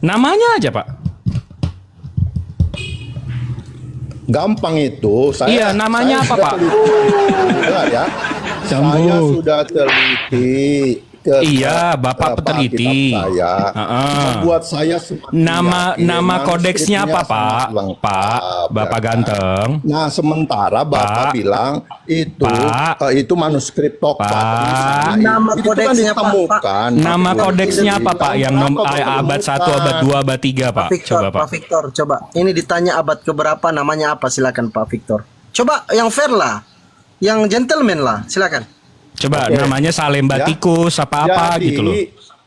[SPEAKER 4] Namanya aja, Pak.
[SPEAKER 1] Gampang itu.
[SPEAKER 4] Iya, namanya apa,
[SPEAKER 1] sudah
[SPEAKER 4] Pak?
[SPEAKER 1] teliti. Dengar ya.
[SPEAKER 6] Sambo.
[SPEAKER 1] Saya sudah teliti.
[SPEAKER 4] Iya, Bapak peneliti.
[SPEAKER 1] Kitab saya. Membuat saya semakin yakin
[SPEAKER 4] Nama kodeksnya apa,
[SPEAKER 1] manuskripnya
[SPEAKER 4] Pak?
[SPEAKER 1] sangat lengkap,
[SPEAKER 4] Pak, Bapak
[SPEAKER 1] ya kan?
[SPEAKER 4] ganteng.
[SPEAKER 1] Nah, sementara Bapak
[SPEAKER 4] Pak.
[SPEAKER 1] bilang itu
[SPEAKER 4] Pak.
[SPEAKER 1] itu manuskrip Tokpa.
[SPEAKER 4] Pak.
[SPEAKER 3] Nama
[SPEAKER 1] Itu kan
[SPEAKER 3] kodeksnya, Pak.
[SPEAKER 1] ditemukan.
[SPEAKER 4] Nama
[SPEAKER 1] Itu
[SPEAKER 4] kodeksnya apa, Pak? Yang
[SPEAKER 1] berapa
[SPEAKER 4] abad 1, abad 2, abad 3, Pak.
[SPEAKER 3] Victor,
[SPEAKER 4] Coba, Pak.
[SPEAKER 3] Pak Victor, coba. Ini ditanya abad keberapa, namanya apa? Silakan Pak Victor. Coba yang fair lah, yang gentleman lah, silakan.
[SPEAKER 4] Coba
[SPEAKER 1] Oke.
[SPEAKER 4] namanya Salembatikus apa-apa
[SPEAKER 1] Jadi-
[SPEAKER 4] gitu loh.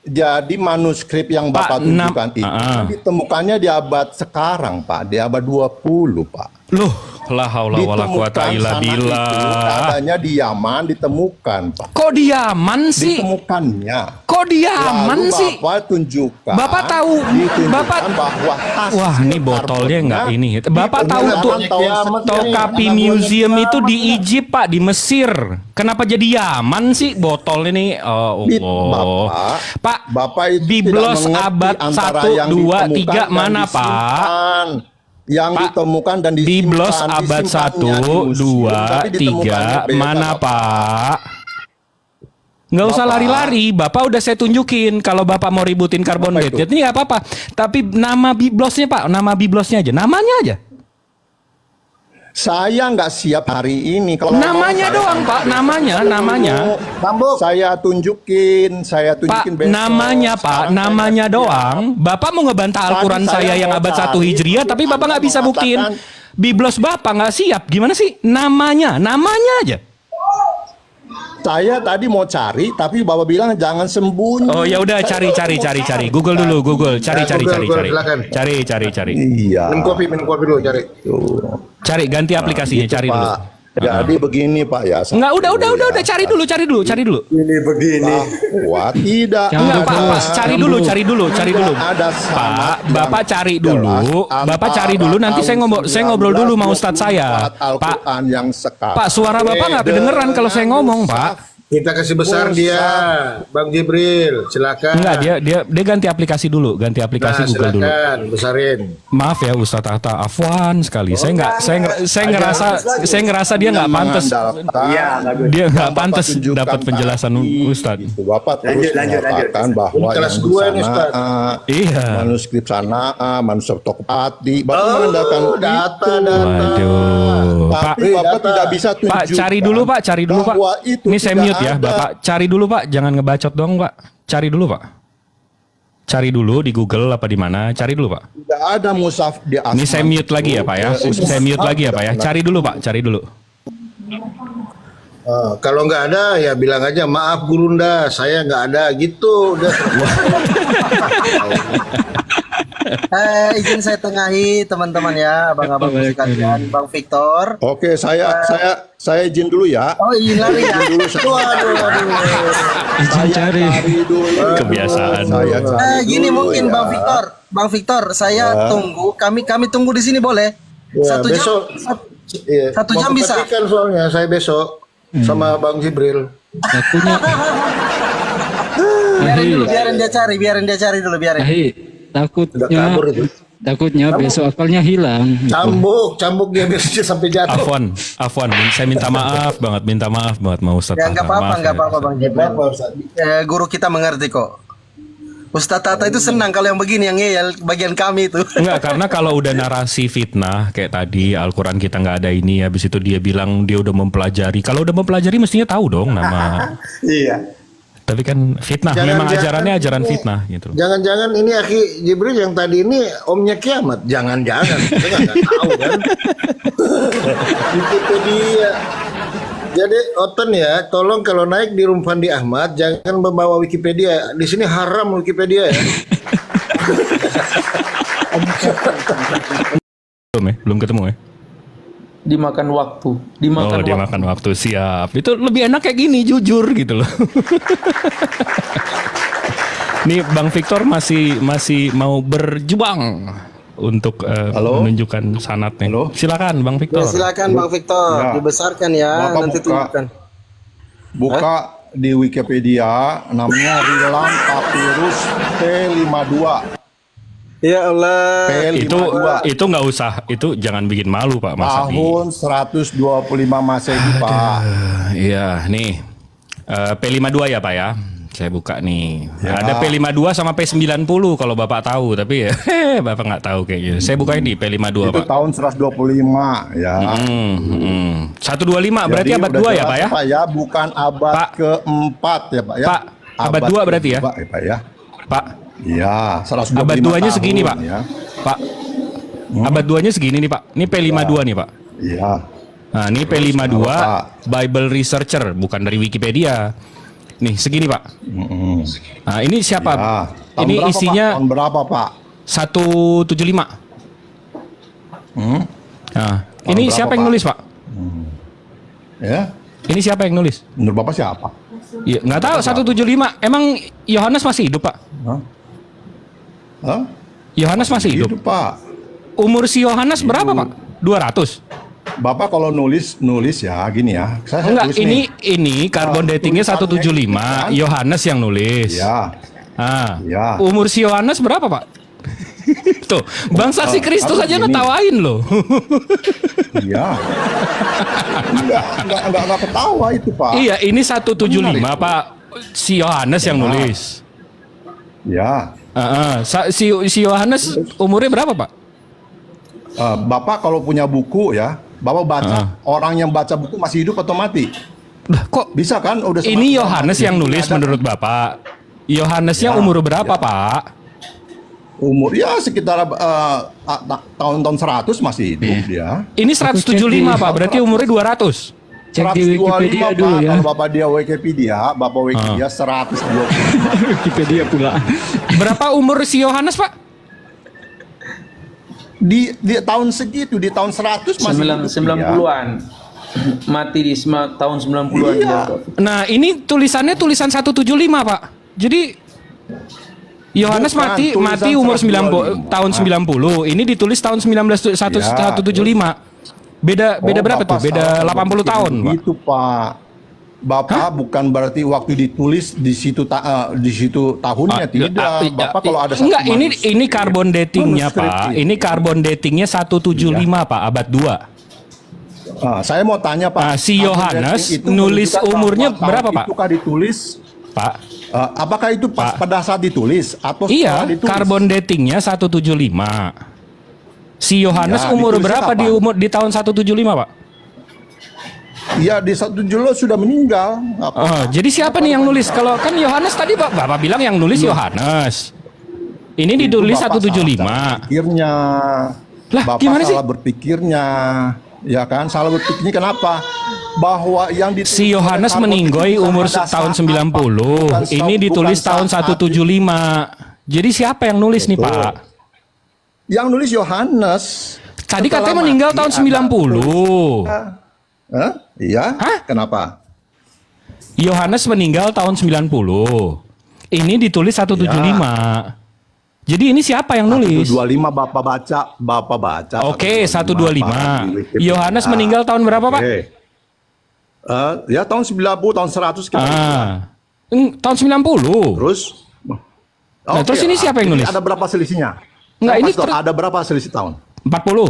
[SPEAKER 1] Jadi manuskrip yang
[SPEAKER 4] Pak,
[SPEAKER 1] Bapak tunjukkan itu
[SPEAKER 4] Ah.
[SPEAKER 1] ditemukannya di abad sekarang, Pak, di abad 20, Pak.
[SPEAKER 4] Loh, la haula wala quwata illa
[SPEAKER 1] sanad itu
[SPEAKER 4] billah.
[SPEAKER 1] adanya di Yaman ditemukan, Pak.
[SPEAKER 4] Kok di Yaman sih?
[SPEAKER 1] Ditemukannya.
[SPEAKER 4] Kok di Yaman
[SPEAKER 1] Lalu
[SPEAKER 4] sih?
[SPEAKER 1] Bapak tunjukkan.
[SPEAKER 4] Bapak tahu,
[SPEAKER 1] ditunjukkan
[SPEAKER 4] Bapak-
[SPEAKER 1] bahwa hasil
[SPEAKER 4] Wah, ini botolnya nggak
[SPEAKER 1] karbonnya
[SPEAKER 4] ini. Bapak tahu
[SPEAKER 1] ditemukan
[SPEAKER 4] tuh
[SPEAKER 1] tahun
[SPEAKER 4] Tokapi Museum itu di Egypt, Pak, di Mesir. Kenapa jadi Yaman sih botol ini? Oh, Allah. Pak,
[SPEAKER 1] Bapak itu
[SPEAKER 4] Biblos
[SPEAKER 1] tidak mengerti
[SPEAKER 4] abad
[SPEAKER 1] antara
[SPEAKER 4] 1,
[SPEAKER 1] yang
[SPEAKER 4] 2,
[SPEAKER 1] ditemukan
[SPEAKER 4] 3
[SPEAKER 1] dan
[SPEAKER 4] mana, Pak?
[SPEAKER 1] disimpan. Yang
[SPEAKER 4] Pak,
[SPEAKER 1] ditemukan dan disimpan.
[SPEAKER 4] Biblos abad 1,
[SPEAKER 1] disimpannya di museum,
[SPEAKER 4] 2,
[SPEAKER 1] tapi
[SPEAKER 4] 3
[SPEAKER 1] ditemukannya beda,
[SPEAKER 4] mana, Pak? Nggak usah
[SPEAKER 1] Bapak.
[SPEAKER 4] lari-lari, Bapak udah saya tunjukin. Kalau Bapak mau ributin karbon
[SPEAKER 1] Apa itu?
[SPEAKER 4] dated, ini nggak apa-apa. Tapi nama biblosnya, Pak, nama biblosnya aja, namanya aja.
[SPEAKER 1] Saya nggak siap hari ini. Kalau
[SPEAKER 4] Namanya
[SPEAKER 1] mau saya
[SPEAKER 4] doang, Pak, namanya.
[SPEAKER 7] Sambung.
[SPEAKER 1] Saya tunjukin
[SPEAKER 4] Pak,
[SPEAKER 1] besok.
[SPEAKER 4] namanya, Pak,
[SPEAKER 1] Sekarang
[SPEAKER 4] namanya
[SPEAKER 1] saya
[SPEAKER 4] doang. Bapak mau ngebantah Al-Quran
[SPEAKER 1] Tadi
[SPEAKER 4] saya
[SPEAKER 1] saya
[SPEAKER 4] yang
[SPEAKER 1] mau
[SPEAKER 4] abad 1
[SPEAKER 1] cari,
[SPEAKER 4] Hijriah, tapi Bapak nggak bisa
[SPEAKER 1] Anda
[SPEAKER 4] buktiin.
[SPEAKER 1] mengatakan-
[SPEAKER 4] Biblos Bapak nggak siap. Gimana sih? Namanya aja.
[SPEAKER 1] Saya tadi mau cari, tapi Bapak bilang jangan sembunyi.
[SPEAKER 4] Oh ya udah cari. Google dulu, Google. Cari.
[SPEAKER 7] silakan.
[SPEAKER 4] Cari.
[SPEAKER 1] Iya.
[SPEAKER 7] Minum kopi dulu cari.
[SPEAKER 1] Tuh.
[SPEAKER 4] Cari ganti aplikasinya,
[SPEAKER 1] Gitu,
[SPEAKER 4] cari dulu.
[SPEAKER 1] Pak. Jadi begini Pak ya.
[SPEAKER 4] Enggak, udah, cari dulu.
[SPEAKER 2] Ini begini.
[SPEAKER 1] Wah, tidak.
[SPEAKER 4] Enggak, Pak, cari dulu.
[SPEAKER 1] Tidak ada
[SPEAKER 4] Pak,
[SPEAKER 1] sanad
[SPEAKER 4] Bapak
[SPEAKER 1] yang
[SPEAKER 4] cari
[SPEAKER 1] jelas
[SPEAKER 4] dulu. Bapak cari dulu, nanti saya ngobrol dulu sama Ustadz saya. Pak,
[SPEAKER 1] Al-Quran yang sekarang.
[SPEAKER 4] Pak, suara Bapak nggak kedengeran kalau saya ngomong, Pak.
[SPEAKER 7] Kita kasih besar dia, Bang Jibril. Silakan.
[SPEAKER 4] Enggak, dia ganti aplikasi dulu, Google dulu.
[SPEAKER 7] Silakan besarin.
[SPEAKER 4] Maaf ya Ustadz Atta, afwan sekali. Saya ngerasa dia nggak pantas.
[SPEAKER 2] Iya, bagus.
[SPEAKER 4] Dia nggak
[SPEAKER 1] Bapak
[SPEAKER 4] pantas
[SPEAKER 1] tunjukkan
[SPEAKER 4] dapat penjelasan
[SPEAKER 1] tadi,
[SPEAKER 4] Ustadz.
[SPEAKER 1] gitu. Bapak terus
[SPEAKER 2] Lanjut.
[SPEAKER 1] mengatakan bahwa
[SPEAKER 7] Kelas
[SPEAKER 1] yang
[SPEAKER 7] 2 nih,
[SPEAKER 1] di
[SPEAKER 7] Ustaz.
[SPEAKER 1] sana,
[SPEAKER 4] Iya.
[SPEAKER 1] manuskrip Sanaa, manuskrip Tokopati, Bapak menandakan
[SPEAKER 7] data.
[SPEAKER 4] Waduh, Pak.
[SPEAKER 1] Tapi Bapak tidak bisa tunjukkan.
[SPEAKER 4] Pak, cari dulu Pak.
[SPEAKER 1] bahwa itu
[SPEAKER 4] Ini saya
[SPEAKER 1] tidak
[SPEAKER 4] mute ya,
[SPEAKER 1] ada.
[SPEAKER 4] Bapak. Cari dulu Pak, jangan ngebacot dong Pak. Cari dulu Pak. Cari dulu di Google apa di mana? Cari dulu Pak.
[SPEAKER 1] Tidak ada musaf di Asma.
[SPEAKER 4] Ini saya mute lagi ya Pak ya. Saya mute lagi ya Pak ya. Cari dulu Pak, cari dulu.
[SPEAKER 7] Kalau nggak ada ya bilang aja maaf Gurunda, saya nggak ada gitu. Udah.
[SPEAKER 3] Izin saya tengahi teman-teman ya, abang-abang sekalian, Bang Victor.
[SPEAKER 1] Oke, saya izin dulu ya.
[SPEAKER 3] Oh izin lari ya. Waduh.
[SPEAKER 6] Izin cari.
[SPEAKER 1] Dulu.
[SPEAKER 4] Kebiasaan.
[SPEAKER 1] Saya cari
[SPEAKER 3] Gini
[SPEAKER 1] dulu
[SPEAKER 3] mungkin
[SPEAKER 1] ya.
[SPEAKER 3] Bang Victor, saya tunggu, kami tunggu di sini boleh?
[SPEAKER 7] Ya,
[SPEAKER 3] Satu
[SPEAKER 7] besok.
[SPEAKER 3] jam.
[SPEAKER 7] Iya.
[SPEAKER 3] Satu
[SPEAKER 7] Mau
[SPEAKER 3] jam bisa?
[SPEAKER 7] kepetikan soalnya saya besok sama Bang Jibril.
[SPEAKER 6] Takutnya
[SPEAKER 3] Biarin dia cari dulu.
[SPEAKER 6] takutnya
[SPEAKER 7] kabur itu.
[SPEAKER 6] besok akalnya hilang.
[SPEAKER 7] Cambuk dia biar dia sampai jatuh.
[SPEAKER 4] Afwan, saya minta maaf banget mau Ustadz.
[SPEAKER 3] Ya nggak
[SPEAKER 4] Maaf ya.
[SPEAKER 3] apa-apa Bang Jibril. Guru kita mengerti kok. Ustadz Tata itu senang kalau yang begini yang ngeyel bagian kami itu.
[SPEAKER 4] Enggak, karena kalau udah narasi fitnah kayak tadi Al-Quran kita nggak ada ini, habis itu dia bilang dia udah mempelajari. Kalau udah mempelajari mestinya tahu dong nama.
[SPEAKER 2] Iya.
[SPEAKER 4] Tapi kan fitnah, memang ajarannya ajaran fitnah gitu.
[SPEAKER 7] Jangan-jangan ini Akhi Jibril yang tadi ini omnya kiamat. Jangan-jangan. Kita nggak tahu kan. Wikipedia. Jadi Oten ya, tolong kalau naik di Rumfandi Ahmad jangan membawa Wikipedia. Di sini haram Wikipedia ya.
[SPEAKER 4] Belum ketemu ya?
[SPEAKER 8] Dimakan waktu.
[SPEAKER 4] Dia makan waktu, siap. Itu lebih enak kayak gini, jujur gitu loh. Nih Bang Victor masih mau berjuang untuk menunjukkan sanatnya.
[SPEAKER 1] Halo?
[SPEAKER 4] Silakan Bang Victor.
[SPEAKER 3] Ya, silakan Bang Victor,
[SPEAKER 1] Ya.
[SPEAKER 3] dibesarkan ya,
[SPEAKER 1] Bapak
[SPEAKER 3] nanti
[SPEAKER 1] buka.
[SPEAKER 3] tunjukkan.
[SPEAKER 1] Buka di Wikipedia namanya Rilam Papyrus P52.
[SPEAKER 3] Ya Allah.
[SPEAKER 4] Itu nggak usah, itu jangan bikin malu Pak masa di.
[SPEAKER 1] Tahun 125 Masehi, Pak.
[SPEAKER 4] Iya, nih P52 ya Pak ya. Saya buka nih.
[SPEAKER 1] Ya.
[SPEAKER 4] Ada P52 sama P90 kalau Bapak tahu, tapi ya Bapak nggak tahu kayaknya. Saya buka ini P52
[SPEAKER 1] Itu
[SPEAKER 4] Pak.
[SPEAKER 1] tahun 125 ya.
[SPEAKER 4] 125 berarti
[SPEAKER 1] Jadi
[SPEAKER 4] abad
[SPEAKER 1] udah
[SPEAKER 4] 2 ya
[SPEAKER 1] jelas,
[SPEAKER 4] Pak ya?
[SPEAKER 1] Pak ya, bukan abad
[SPEAKER 4] Pak.
[SPEAKER 1] keempat ya Pak ya.
[SPEAKER 4] Pak, abad 2 berarti ya?
[SPEAKER 1] Pak ya.
[SPEAKER 4] Pak,
[SPEAKER 1] Iya, 125
[SPEAKER 4] abad 2-nya
[SPEAKER 1] tahun,
[SPEAKER 4] segini Pak.
[SPEAKER 1] Ya.
[SPEAKER 4] Pak. Abad 2-nya segini nih Pak. Ini P52 nih Pak.
[SPEAKER 1] Iya.
[SPEAKER 4] Nah, ini P52
[SPEAKER 1] Pak.
[SPEAKER 4] Bible Researcher, bukan dari Wikipedia. Nih, segini Pak. Nah, ini siapa?
[SPEAKER 1] Ya. Tahun
[SPEAKER 4] Ini
[SPEAKER 1] berapa,
[SPEAKER 4] isinya
[SPEAKER 1] Pak? Tahun berapa, Pak?
[SPEAKER 4] 175. Nah, ini
[SPEAKER 1] berapa,
[SPEAKER 4] siapa yang
[SPEAKER 1] Pak?
[SPEAKER 4] nulis Pak?
[SPEAKER 1] Ya.
[SPEAKER 4] Ini siapa yang nulis?
[SPEAKER 1] Menurut Bapak siapa?
[SPEAKER 4] Ya, nggak tahu 175. Emang Yohanes masih hidup Pak?
[SPEAKER 1] Hah?
[SPEAKER 4] Yohanes masih hidup.
[SPEAKER 1] Hidup, Pak.
[SPEAKER 4] Umur si Yohanes berapa Pak? 200.
[SPEAKER 1] Bapak kalau nulis ya gini ya. Saya
[SPEAKER 4] Enggak,
[SPEAKER 1] tulis nih.
[SPEAKER 4] ini carbon datingnya
[SPEAKER 1] tulisannya
[SPEAKER 4] 175.
[SPEAKER 1] ini kan.
[SPEAKER 4] Yohanes yang nulis.
[SPEAKER 1] Ya.
[SPEAKER 4] Ah,
[SPEAKER 1] Ya.
[SPEAKER 4] umur si Yohanes berapa Pak? Tuh, bangsa si Kristus
[SPEAKER 1] harus
[SPEAKER 4] aja
[SPEAKER 1] gini.
[SPEAKER 4] ngetawain loh.
[SPEAKER 1] Iya. Enggak ketawa itu, Pak.
[SPEAKER 4] Iya, ini 175 Pak. Si Yohanes yang nulis.
[SPEAKER 1] Ya.
[SPEAKER 4] Si Yohanes umurnya berapa Pak?
[SPEAKER 1] Bapak kalau punya buku ya, Bapak baca, orang yang baca buku masih hidup atau mati?
[SPEAKER 4] Lah, kok
[SPEAKER 1] Bisa kan? Udah
[SPEAKER 4] ini
[SPEAKER 1] semakin
[SPEAKER 4] Yohanes
[SPEAKER 1] mati.
[SPEAKER 4] yang nulis
[SPEAKER 1] Ada
[SPEAKER 4] menurut Bapak? Yohanesnya
[SPEAKER 1] Ya,
[SPEAKER 4] umur berapa Pak?
[SPEAKER 1] umur ya sekitar tahun-tahun 100 masih hidup dia.
[SPEAKER 4] Ini 175 Pak, berarti umurnya 200.
[SPEAKER 6] Cek di Wikipedia
[SPEAKER 1] 125,
[SPEAKER 6] dulu
[SPEAKER 1] Pak.
[SPEAKER 6] ya.
[SPEAKER 1] Kalau Bapak Wikipedia 120.
[SPEAKER 6] Wikipedia pula.
[SPEAKER 4] Berapa umur si Yohanes, Pak?
[SPEAKER 1] Di tahun segitu, di tahun 100 masih hidup dia.
[SPEAKER 8] 90-an. Mati di tahun 90-an
[SPEAKER 1] Iya.
[SPEAKER 8] dia.
[SPEAKER 4] Nah, ini tulisannya tulisan 175, Pak. Jadi Yohanes
[SPEAKER 1] Bukan,
[SPEAKER 4] mati
[SPEAKER 1] tulisan
[SPEAKER 4] umur
[SPEAKER 1] 125.
[SPEAKER 4] tahun 90. Ini ditulis tahun 175. Beda berapa tuh?
[SPEAKER 1] Bapak
[SPEAKER 4] Beda
[SPEAKER 1] salah
[SPEAKER 4] 80 tahun, Pak.
[SPEAKER 1] Itu Pak. Bapak bukan berarti waktu ditulis di situ tahunnya tidak. Bapak kalau ada satu
[SPEAKER 4] enggak, ini
[SPEAKER 1] manuskrip,
[SPEAKER 4] carbon datingnya,
[SPEAKER 1] manuskrip
[SPEAKER 4] Pak.
[SPEAKER 1] itu.
[SPEAKER 4] Ini carbon datingnya 175, Pak, abad 2.
[SPEAKER 1] Saya mau tanya Pak.
[SPEAKER 4] Si
[SPEAKER 1] carbon
[SPEAKER 4] Yohanes
[SPEAKER 1] dating itu
[SPEAKER 4] nulis
[SPEAKER 1] menunjukkan
[SPEAKER 4] umurnya
[SPEAKER 1] bahwa tahun
[SPEAKER 4] berapa, Pak?
[SPEAKER 1] Itukah ditulis?
[SPEAKER 4] Pak.
[SPEAKER 1] Apakah itu
[SPEAKER 4] Pak.
[SPEAKER 1] pada saat ditulis atau
[SPEAKER 4] Iya,
[SPEAKER 1] setelah ditulis?
[SPEAKER 4] carbon datingnya 175. Si Yohanes
[SPEAKER 1] Ya,
[SPEAKER 4] umur
[SPEAKER 1] ditulisnya
[SPEAKER 4] berapa
[SPEAKER 1] kapan?
[SPEAKER 4] di tahun 175, Pak?
[SPEAKER 1] Iya, di 170 sudah meninggal.
[SPEAKER 4] Jadi siapa nih yang nulis? Kalau kan Yohanes tadi Bapak bilang yang nulis Yohanes. Ini ditulis
[SPEAKER 1] Itu Bapak
[SPEAKER 4] 175.
[SPEAKER 1] salah berpikirnya.
[SPEAKER 4] Lah,
[SPEAKER 1] Bapak
[SPEAKER 4] gimana sih?
[SPEAKER 1] salah berpikirnya. Ya kan, salah berpikirnya kenapa? Bahwa yang ditulis
[SPEAKER 4] Si Yohanes
[SPEAKER 1] oleh
[SPEAKER 4] meninggoy
[SPEAKER 1] Karbon itu
[SPEAKER 4] umur
[SPEAKER 1] pada
[SPEAKER 4] tahun
[SPEAKER 1] saat
[SPEAKER 4] 90.
[SPEAKER 1] apa?
[SPEAKER 4] Ini ditulis tahun 175. Jadi siapa yang nulis nih,
[SPEAKER 1] Betul.
[SPEAKER 4] Pak?
[SPEAKER 1] Yang nulis Yohanes.
[SPEAKER 4] Tadi
[SPEAKER 1] Setelah
[SPEAKER 4] katanya meninggal
[SPEAKER 1] mati
[SPEAKER 4] tahun
[SPEAKER 1] ada
[SPEAKER 4] 90.
[SPEAKER 1] Hah? Iya?
[SPEAKER 4] Hah?
[SPEAKER 1] Kenapa?
[SPEAKER 4] Yohanes meninggal tahun 90. Ini ditulis 175. Jadi ini siapa yang nulis?
[SPEAKER 1] 125 Bapak baca.
[SPEAKER 4] Oke, 125.
[SPEAKER 1] Pak, di Wikipedia.
[SPEAKER 4] Yohanes meninggal tahun berapa, Pak?
[SPEAKER 1] Oke. Ya tahun 90, tahun 100 kita.
[SPEAKER 4] Tahun 90.
[SPEAKER 1] Terus?
[SPEAKER 4] Nah, terus ini siapa yang
[SPEAKER 1] Jadi
[SPEAKER 4] nulis?
[SPEAKER 1] Ada berapa selisihnya?
[SPEAKER 4] Enggak,
[SPEAKER 1] Saya
[SPEAKER 4] ini
[SPEAKER 1] kasih tahu, ada berapa selisih tahun?
[SPEAKER 4] 40.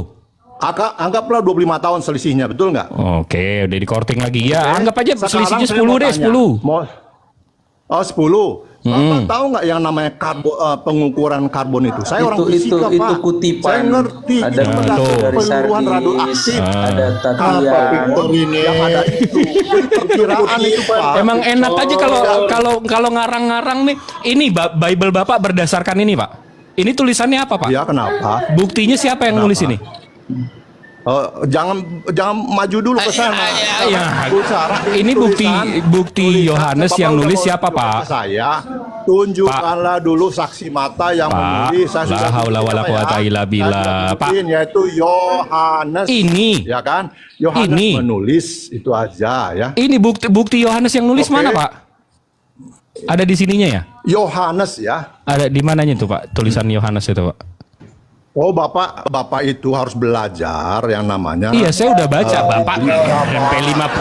[SPEAKER 1] Anggaplah 25 tahun selisihnya, betul nggak?
[SPEAKER 4] Oke, udah di korting lagi. Ya,
[SPEAKER 1] Oke.
[SPEAKER 4] anggap aja
[SPEAKER 1] Sekarang
[SPEAKER 4] selisihnya
[SPEAKER 1] saya
[SPEAKER 4] 10
[SPEAKER 1] mau
[SPEAKER 4] deh,
[SPEAKER 1] tanya.
[SPEAKER 4] 10.
[SPEAKER 1] 10. Bapak tahu nggak yang namanya pengukuran karbon itu? Saya orang fisika,
[SPEAKER 8] itu
[SPEAKER 1] Pak.
[SPEAKER 8] kutipan.
[SPEAKER 1] Saya ngerti.
[SPEAKER 8] Ada
[SPEAKER 1] Itu berdasarkan
[SPEAKER 8] dari
[SPEAKER 1] peluruhan
[SPEAKER 8] Sardis,
[SPEAKER 1] radioaktif.
[SPEAKER 8] ada
[SPEAKER 1] Apa
[SPEAKER 8] Tatian.
[SPEAKER 1] Victor ini? Yang ada itu. Jadi perkiraan itu, Pak.
[SPEAKER 4] Emang enak aja kalau ngarang-ngarang nih. Ini Bible Bapak berdasarkan ini, Pak. Ini tulisannya apa, Pak?
[SPEAKER 1] Ya kenapa?
[SPEAKER 4] Buktinya siapa yang nulis ini?
[SPEAKER 1] Jangan maju dulu ke sana.
[SPEAKER 4] Ya,
[SPEAKER 1] Bicara
[SPEAKER 4] ini bukti Yohanes yang nulis siapa, Pak?
[SPEAKER 1] Saya tunjukkanlah dulu saksi mata yang
[SPEAKER 4] Pak,
[SPEAKER 1] menulis. Saya
[SPEAKER 4] la haula wala quwata illa billah. Pak.
[SPEAKER 1] Yaitu Yohanes.
[SPEAKER 4] Ini.
[SPEAKER 1] Ya kan? Yohanes
[SPEAKER 4] Ini.
[SPEAKER 1] menulis itu aja ya.
[SPEAKER 4] Ini bukti Yohanes yang nulis
[SPEAKER 1] Oke.
[SPEAKER 4] mana, Pak? Ada di sininya ya?
[SPEAKER 1] Yohanes ya.
[SPEAKER 4] Ada di mananya tuh, Pak? Tulisan Yohanes itu, Pak.
[SPEAKER 1] Oh, Bapak itu harus belajar yang namanya.
[SPEAKER 4] Iya, saya udah baca, Bapak.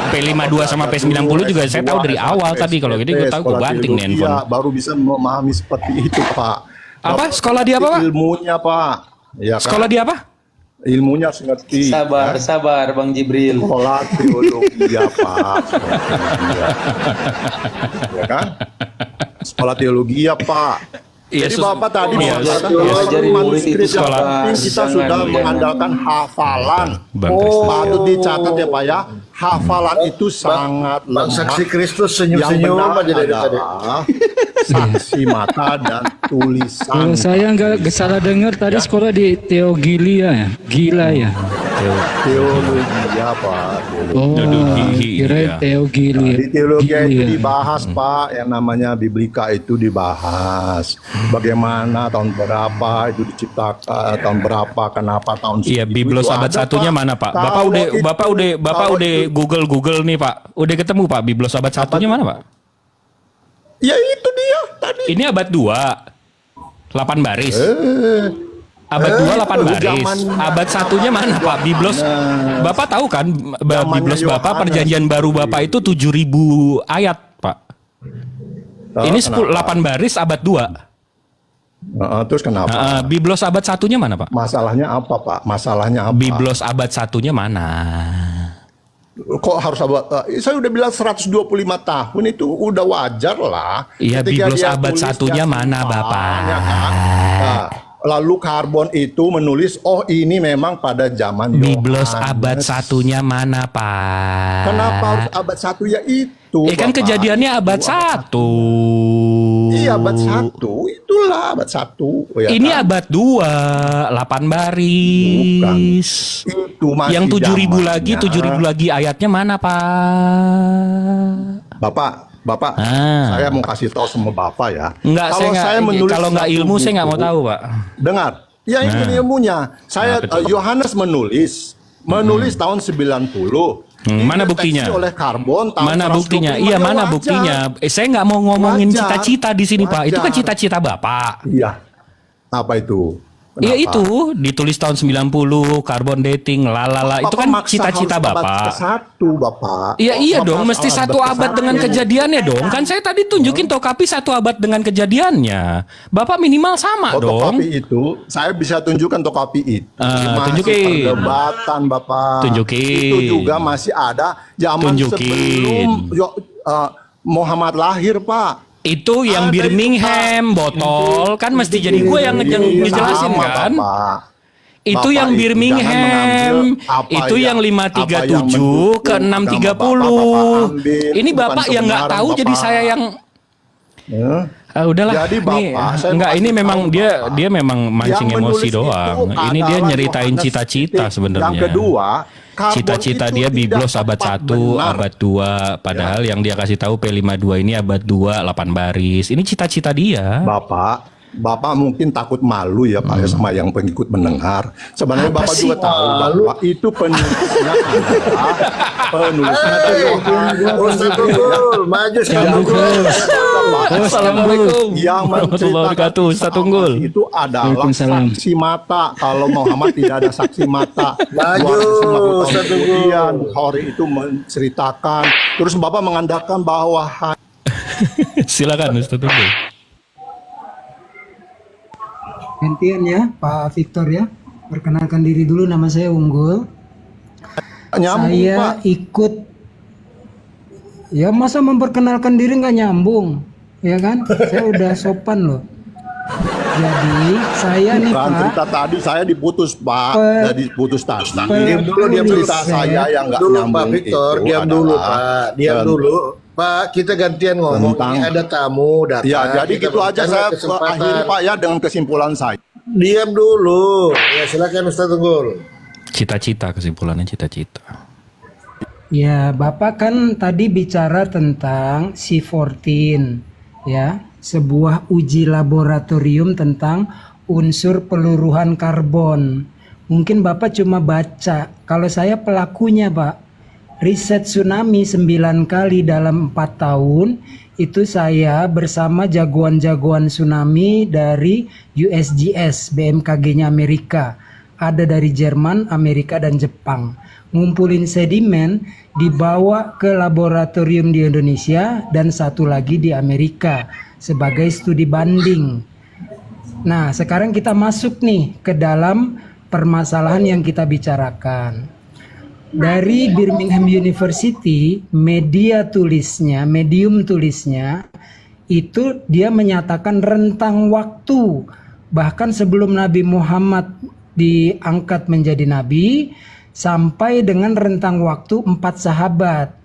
[SPEAKER 4] P52 sama P90 juga saya tahu dari awal tadi. Kalau gitu gue tahu gue banting nih handphone.
[SPEAKER 1] Baru bisa memahami seperti itu, Pak.
[SPEAKER 4] Apa? Sekolah di apa, Pak?
[SPEAKER 1] Ilmunya, Pak. Ya kan?
[SPEAKER 4] Sekolah di apa?
[SPEAKER 1] Ilmunya harus ngerti.
[SPEAKER 8] Sabar Bang Jibril.
[SPEAKER 1] Sekolah teologi ya, Pak. Ya kan? Sekolah teologi ya, Pak.
[SPEAKER 4] Iya,
[SPEAKER 1] Jadi Bapak tadi
[SPEAKER 4] iya,
[SPEAKER 1] mengatakan
[SPEAKER 8] iya,
[SPEAKER 1] bahwa
[SPEAKER 8] ajari murid
[SPEAKER 1] manuskrip
[SPEAKER 8] itu
[SPEAKER 1] yang
[SPEAKER 4] sekolah.
[SPEAKER 1] penting kita
[SPEAKER 8] Jangan,
[SPEAKER 1] sudah
[SPEAKER 8] jangan.
[SPEAKER 1] mengandalkan hafalan.
[SPEAKER 4] Bang Kristus.
[SPEAKER 1] Patut dicatat ya, Pak ya. Hafalan itu sangat
[SPEAKER 7] Bang
[SPEAKER 1] lemah.
[SPEAKER 7] Saksi Kristus
[SPEAKER 1] Yang
[SPEAKER 7] senyum-senyum
[SPEAKER 1] benar
[SPEAKER 7] aja dari tadi.
[SPEAKER 1] adalah saksi mata dan tulisan.
[SPEAKER 6] Kalau saya nggak salah dengar tadi sekolah di Teogilia ya, gila ya.
[SPEAKER 1] Teologi ya, Pak.
[SPEAKER 6] Oh,
[SPEAKER 4] Teologi,
[SPEAKER 6] kira
[SPEAKER 4] iya.
[SPEAKER 6] Teogilia.
[SPEAKER 1] Di teologi itu
[SPEAKER 6] Gilia.
[SPEAKER 1] dibahas, Pak, yang namanya Biblika itu dibahas. Bagaimana tahun berapa itu diciptakan, tahun berapa, kenapa tahun
[SPEAKER 4] Iya,
[SPEAKER 1] segitu.
[SPEAKER 4] Biblos
[SPEAKER 1] Itu
[SPEAKER 4] abad
[SPEAKER 1] ada,
[SPEAKER 4] satunya
[SPEAKER 1] Pak.
[SPEAKER 4] mana, Pak?
[SPEAKER 1] Kalau itu-
[SPEAKER 4] Bapak
[SPEAKER 1] kalau
[SPEAKER 4] udah
[SPEAKER 1] itu-
[SPEAKER 4] Google nih, Pak. Udah ketemu, Pak, Biblos abad satunya mana, Pak?
[SPEAKER 1] Ya itu dia tadi.
[SPEAKER 4] Ini abad 2. 8 baris. Abad 2 8
[SPEAKER 1] itu
[SPEAKER 4] baris.
[SPEAKER 1] zamannya-
[SPEAKER 4] Abad satunya mana, Pak? Biblos. Bapak tahu kan
[SPEAKER 1] Zamannya
[SPEAKER 4] Biblos Bapak
[SPEAKER 1] Yohanes.
[SPEAKER 4] perjanjian baru Bapak itu 7.000 ayat, Pak. Ini 8 baris abad 2.
[SPEAKER 1] Terus kenapa?
[SPEAKER 4] Biblos abad satunya mana, Pak?
[SPEAKER 1] Masalahnya apa, Pak? Masalahnya apa?
[SPEAKER 4] Biblos abad satunya mana?
[SPEAKER 1] Kok harus abad? Saya udah bilang 125 tahun itu udah wajar lah.
[SPEAKER 4] Iya,
[SPEAKER 1] Ketika
[SPEAKER 4] Biblos
[SPEAKER 1] dia
[SPEAKER 4] abad
[SPEAKER 1] tulis,
[SPEAKER 4] satunya
[SPEAKER 1] dia
[SPEAKER 4] mana,
[SPEAKER 1] simpan,
[SPEAKER 4] Bapak?
[SPEAKER 1] ya kan? Nah, lalu karbon itu menulis, oh ini memang pada zaman
[SPEAKER 4] Biblos
[SPEAKER 1] Yohanes.
[SPEAKER 4] abad satunya mana, Pak?
[SPEAKER 1] Kenapa harus abad 1 ya itu?
[SPEAKER 4] Kan
[SPEAKER 1] Bapak?
[SPEAKER 4] kejadiannya abad
[SPEAKER 1] Itu
[SPEAKER 4] 1.
[SPEAKER 1] Iya, abad 1. Itulah abad 1. Ya
[SPEAKER 4] Ini
[SPEAKER 1] kan?
[SPEAKER 4] abad 2, 8 baris.
[SPEAKER 1] Itu itu masih
[SPEAKER 4] Yang 7.000 lagi,
[SPEAKER 1] zamannya.
[SPEAKER 4] 7.000 lagi ayatnya mana, Pak?
[SPEAKER 1] Bapak,
[SPEAKER 4] Ah.
[SPEAKER 1] saya mau kasih tahu sama Bapak ya.
[SPEAKER 4] Enggak,
[SPEAKER 1] Kalau saya menulis
[SPEAKER 4] kalau nggak
[SPEAKER 1] satu
[SPEAKER 4] ilmu saya nggak mau
[SPEAKER 1] buku,
[SPEAKER 4] tahu, Pak.
[SPEAKER 1] Dengar, ya ini ilmunya. Saya
[SPEAKER 4] betul.
[SPEAKER 1] Yohanes menulis tahun 90.
[SPEAKER 4] Mana
[SPEAKER 1] Dideteksi
[SPEAKER 4] buktinya?
[SPEAKER 1] oleh karbon tahun
[SPEAKER 4] Mana
[SPEAKER 1] 125.
[SPEAKER 4] buktinya?
[SPEAKER 1] Ya
[SPEAKER 4] Iya, mana
[SPEAKER 1] wajar.
[SPEAKER 4] buktinya? Saya nggak mau ngomongin
[SPEAKER 1] Wajar.
[SPEAKER 4] cita-cita di sini, Pak. Itu kan
[SPEAKER 1] Wajar.
[SPEAKER 4] cita-cita Bapak.
[SPEAKER 1] Iya. Apa itu?
[SPEAKER 4] Iya
[SPEAKER 1] Kenapa?
[SPEAKER 4] itu ditulis tahun 90, carbon dating, lalala. Itu kan
[SPEAKER 1] maksa
[SPEAKER 4] cita-cita
[SPEAKER 1] harus abad
[SPEAKER 4] Bapak.
[SPEAKER 1] ke-1, Bapak.
[SPEAKER 4] Iya iya
[SPEAKER 1] Bapak
[SPEAKER 4] dong,
[SPEAKER 1] harus
[SPEAKER 4] mesti satu abad
[SPEAKER 1] ke-1.
[SPEAKER 4] dengan kejadiannya dong. Kan saya tadi tunjukin Tokapi 1 abad dengan kejadiannya. Bapak minimal sama dong.
[SPEAKER 1] Tokapi itu, saya bisa tunjukkan Tokapi itu. Masih
[SPEAKER 4] tunjukin.
[SPEAKER 1] perdebatan, Bapak.
[SPEAKER 4] Tunjukin.
[SPEAKER 1] Itu juga masih ada zaman
[SPEAKER 4] Tunjukin.
[SPEAKER 1] sebelum Muhammad lahir, Pak.
[SPEAKER 4] Itu yang
[SPEAKER 1] Ada itu,
[SPEAKER 4] Birmingham
[SPEAKER 1] Pak.
[SPEAKER 4] botol kan mesti jadi gue yang ngejelasin
[SPEAKER 1] Sama,
[SPEAKER 4] kan.
[SPEAKER 1] Bapak.
[SPEAKER 4] Itu
[SPEAKER 1] Bapak
[SPEAKER 4] yang
[SPEAKER 1] itu
[SPEAKER 4] Birmingham,
[SPEAKER 1] jangan mengambil apa
[SPEAKER 4] itu yang
[SPEAKER 1] apa
[SPEAKER 4] 537 ke
[SPEAKER 1] yang mendukung
[SPEAKER 4] 630.
[SPEAKER 1] agama Bapak
[SPEAKER 4] Ini
[SPEAKER 1] ambil,
[SPEAKER 4] Bapak
[SPEAKER 1] bukan
[SPEAKER 4] yang nggak
[SPEAKER 1] kebenaran
[SPEAKER 4] tahu jadi
[SPEAKER 1] Bapak.
[SPEAKER 4] saya yang udahlah.
[SPEAKER 1] Jadi Bapak,
[SPEAKER 4] Nih,
[SPEAKER 1] saya
[SPEAKER 4] enggak ini
[SPEAKER 1] kasih
[SPEAKER 4] memang
[SPEAKER 1] tahu
[SPEAKER 4] dia
[SPEAKER 1] Bapak.
[SPEAKER 4] dia memang mancing
[SPEAKER 1] Yang
[SPEAKER 4] emosi
[SPEAKER 1] menulis
[SPEAKER 4] doang.
[SPEAKER 1] itu
[SPEAKER 4] Ini dia
[SPEAKER 1] adalah
[SPEAKER 4] nyeritain
[SPEAKER 1] Yohanes
[SPEAKER 4] cita-cita
[SPEAKER 1] titik.
[SPEAKER 4] sebenarnya.
[SPEAKER 1] Yang kedua, karbon
[SPEAKER 4] Cita-cita
[SPEAKER 1] itu
[SPEAKER 4] dia
[SPEAKER 1] tidak
[SPEAKER 4] Biblos abad
[SPEAKER 1] tepat
[SPEAKER 4] 1,
[SPEAKER 1] benar.
[SPEAKER 4] abad 2, padahal yang dia kasih tahu P52 ini abad 2, 8 baris. Ini cita-cita dia.
[SPEAKER 1] Bapak mungkin takut malu ya Pak ya sama yang pengikut mendengar. Sebenarnya
[SPEAKER 4] Apa
[SPEAKER 1] Bapak
[SPEAKER 4] sih?
[SPEAKER 1] juga tahu bahwa itu penulisnya adalah penulisnya
[SPEAKER 7] Ustaz Tunggul, maju
[SPEAKER 4] Yang
[SPEAKER 7] sekarang.
[SPEAKER 4] Assalamualaikum
[SPEAKER 1] yang
[SPEAKER 4] warahmatullahi wabarakatuh.
[SPEAKER 1] menceritakan
[SPEAKER 4] Ustaz Tunggul.
[SPEAKER 1] itu adalah
[SPEAKER 6] Waalaikumsalam.
[SPEAKER 1] saksi mata. Kalau Muhammad tidak ada saksi mata.
[SPEAKER 7] Maju,
[SPEAKER 1] 250 tahun
[SPEAKER 7] Ustaz Tunggul.
[SPEAKER 1] kemudian Bukhari itu menceritakan. Terus Bapak mengandalkan bahwa
[SPEAKER 4] Silakan Ustaz Tunggul.
[SPEAKER 9] Gantian ya, Pak Victor ya. Perkenalkan diri dulu, nama saya Unggul.
[SPEAKER 1] nyambung
[SPEAKER 9] Saya
[SPEAKER 1] Pak.
[SPEAKER 9] ikut. Ya masa memperkenalkan diri nggak nyambung, ya kan? Saya udah sopan loh. Jadi saya nih
[SPEAKER 1] Bukan
[SPEAKER 9] Pak,
[SPEAKER 1] cerita tadi saya diputus Pak. Jadi putus tadi.
[SPEAKER 7] Diam dulu, diam dulu.
[SPEAKER 1] Cerita saya yang nggak
[SPEAKER 7] Dulu
[SPEAKER 1] nyambung
[SPEAKER 7] Pak Victor,
[SPEAKER 1] itu
[SPEAKER 7] diam dulu
[SPEAKER 1] adalah
[SPEAKER 7] Pak, diam
[SPEAKER 1] dan-
[SPEAKER 7] dulu. Pak, kita gantian ngomong.
[SPEAKER 1] Tentang-
[SPEAKER 7] Ini ada tamu datang.
[SPEAKER 1] Ya, jadi
[SPEAKER 7] Kita
[SPEAKER 1] gitu aja
[SPEAKER 7] berikan
[SPEAKER 1] saya
[SPEAKER 7] kesempatan.
[SPEAKER 1] akhiri Pak ya dengan kesimpulan saya.
[SPEAKER 7] Diam dulu. Ya, silakan Ustaz Tunggul.
[SPEAKER 4] Cita-cita, kesimpulannya cita-cita.
[SPEAKER 9] ya Bapak kan tadi bicara tentang C14, ya, sebuah uji laboratorium tentang unsur peluruhan karbon. Mungkin Bapak cuma baca, kalau saya pelakunya Pak. Riset tsunami 9 kali dalam 4 tahun, itu saya bersama jagoan-jagoan tsunami dari USGS, BMKG-nya Amerika. Ada dari Jerman, Amerika, dan Jepang. Ngumpulin sedimen, dibawa ke laboratorium di Indonesia, dan satu lagi di Amerika sebagai studi banding. Nah, sekarang kita masuk nih ke dalam permasalahan yang kita bicarakan. Dari Birmingham University, medium tulisnya, itu dia menyatakan rentang waktu. Bahkan sebelum Nabi Muhammad diangkat menjadi nabi, sampai dengan rentang waktu 4 sahabat.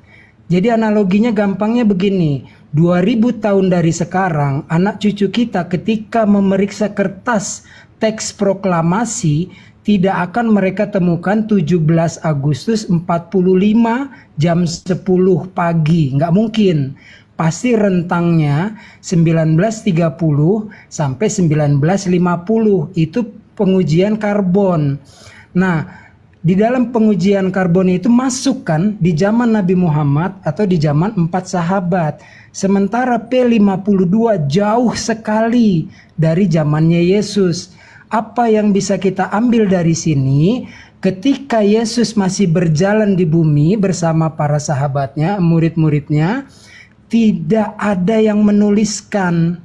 [SPEAKER 9] Jadi analoginya gampangnya begini, 2000 tahun dari sekarang, anak cucu kita ketika memeriksa kertas teks proklamasi, tidak akan mereka temukan 17 Agustus 45 jam 10 pagi. Nggak mungkin. Pasti rentangnya 1930 sampai 1950. Itu pengujian karbon. Nah, di dalam pengujian karbon itu masuk kan di zaman Nabi Muhammad atau di zaman 4 sahabat. Sementara P52 jauh sekali dari zamannya Yesus. Apa yang bisa kita ambil dari sini? Ketika Yesus masih berjalan di bumi bersama para sahabatnya, murid-muridnya, tidak ada yang menuliskan.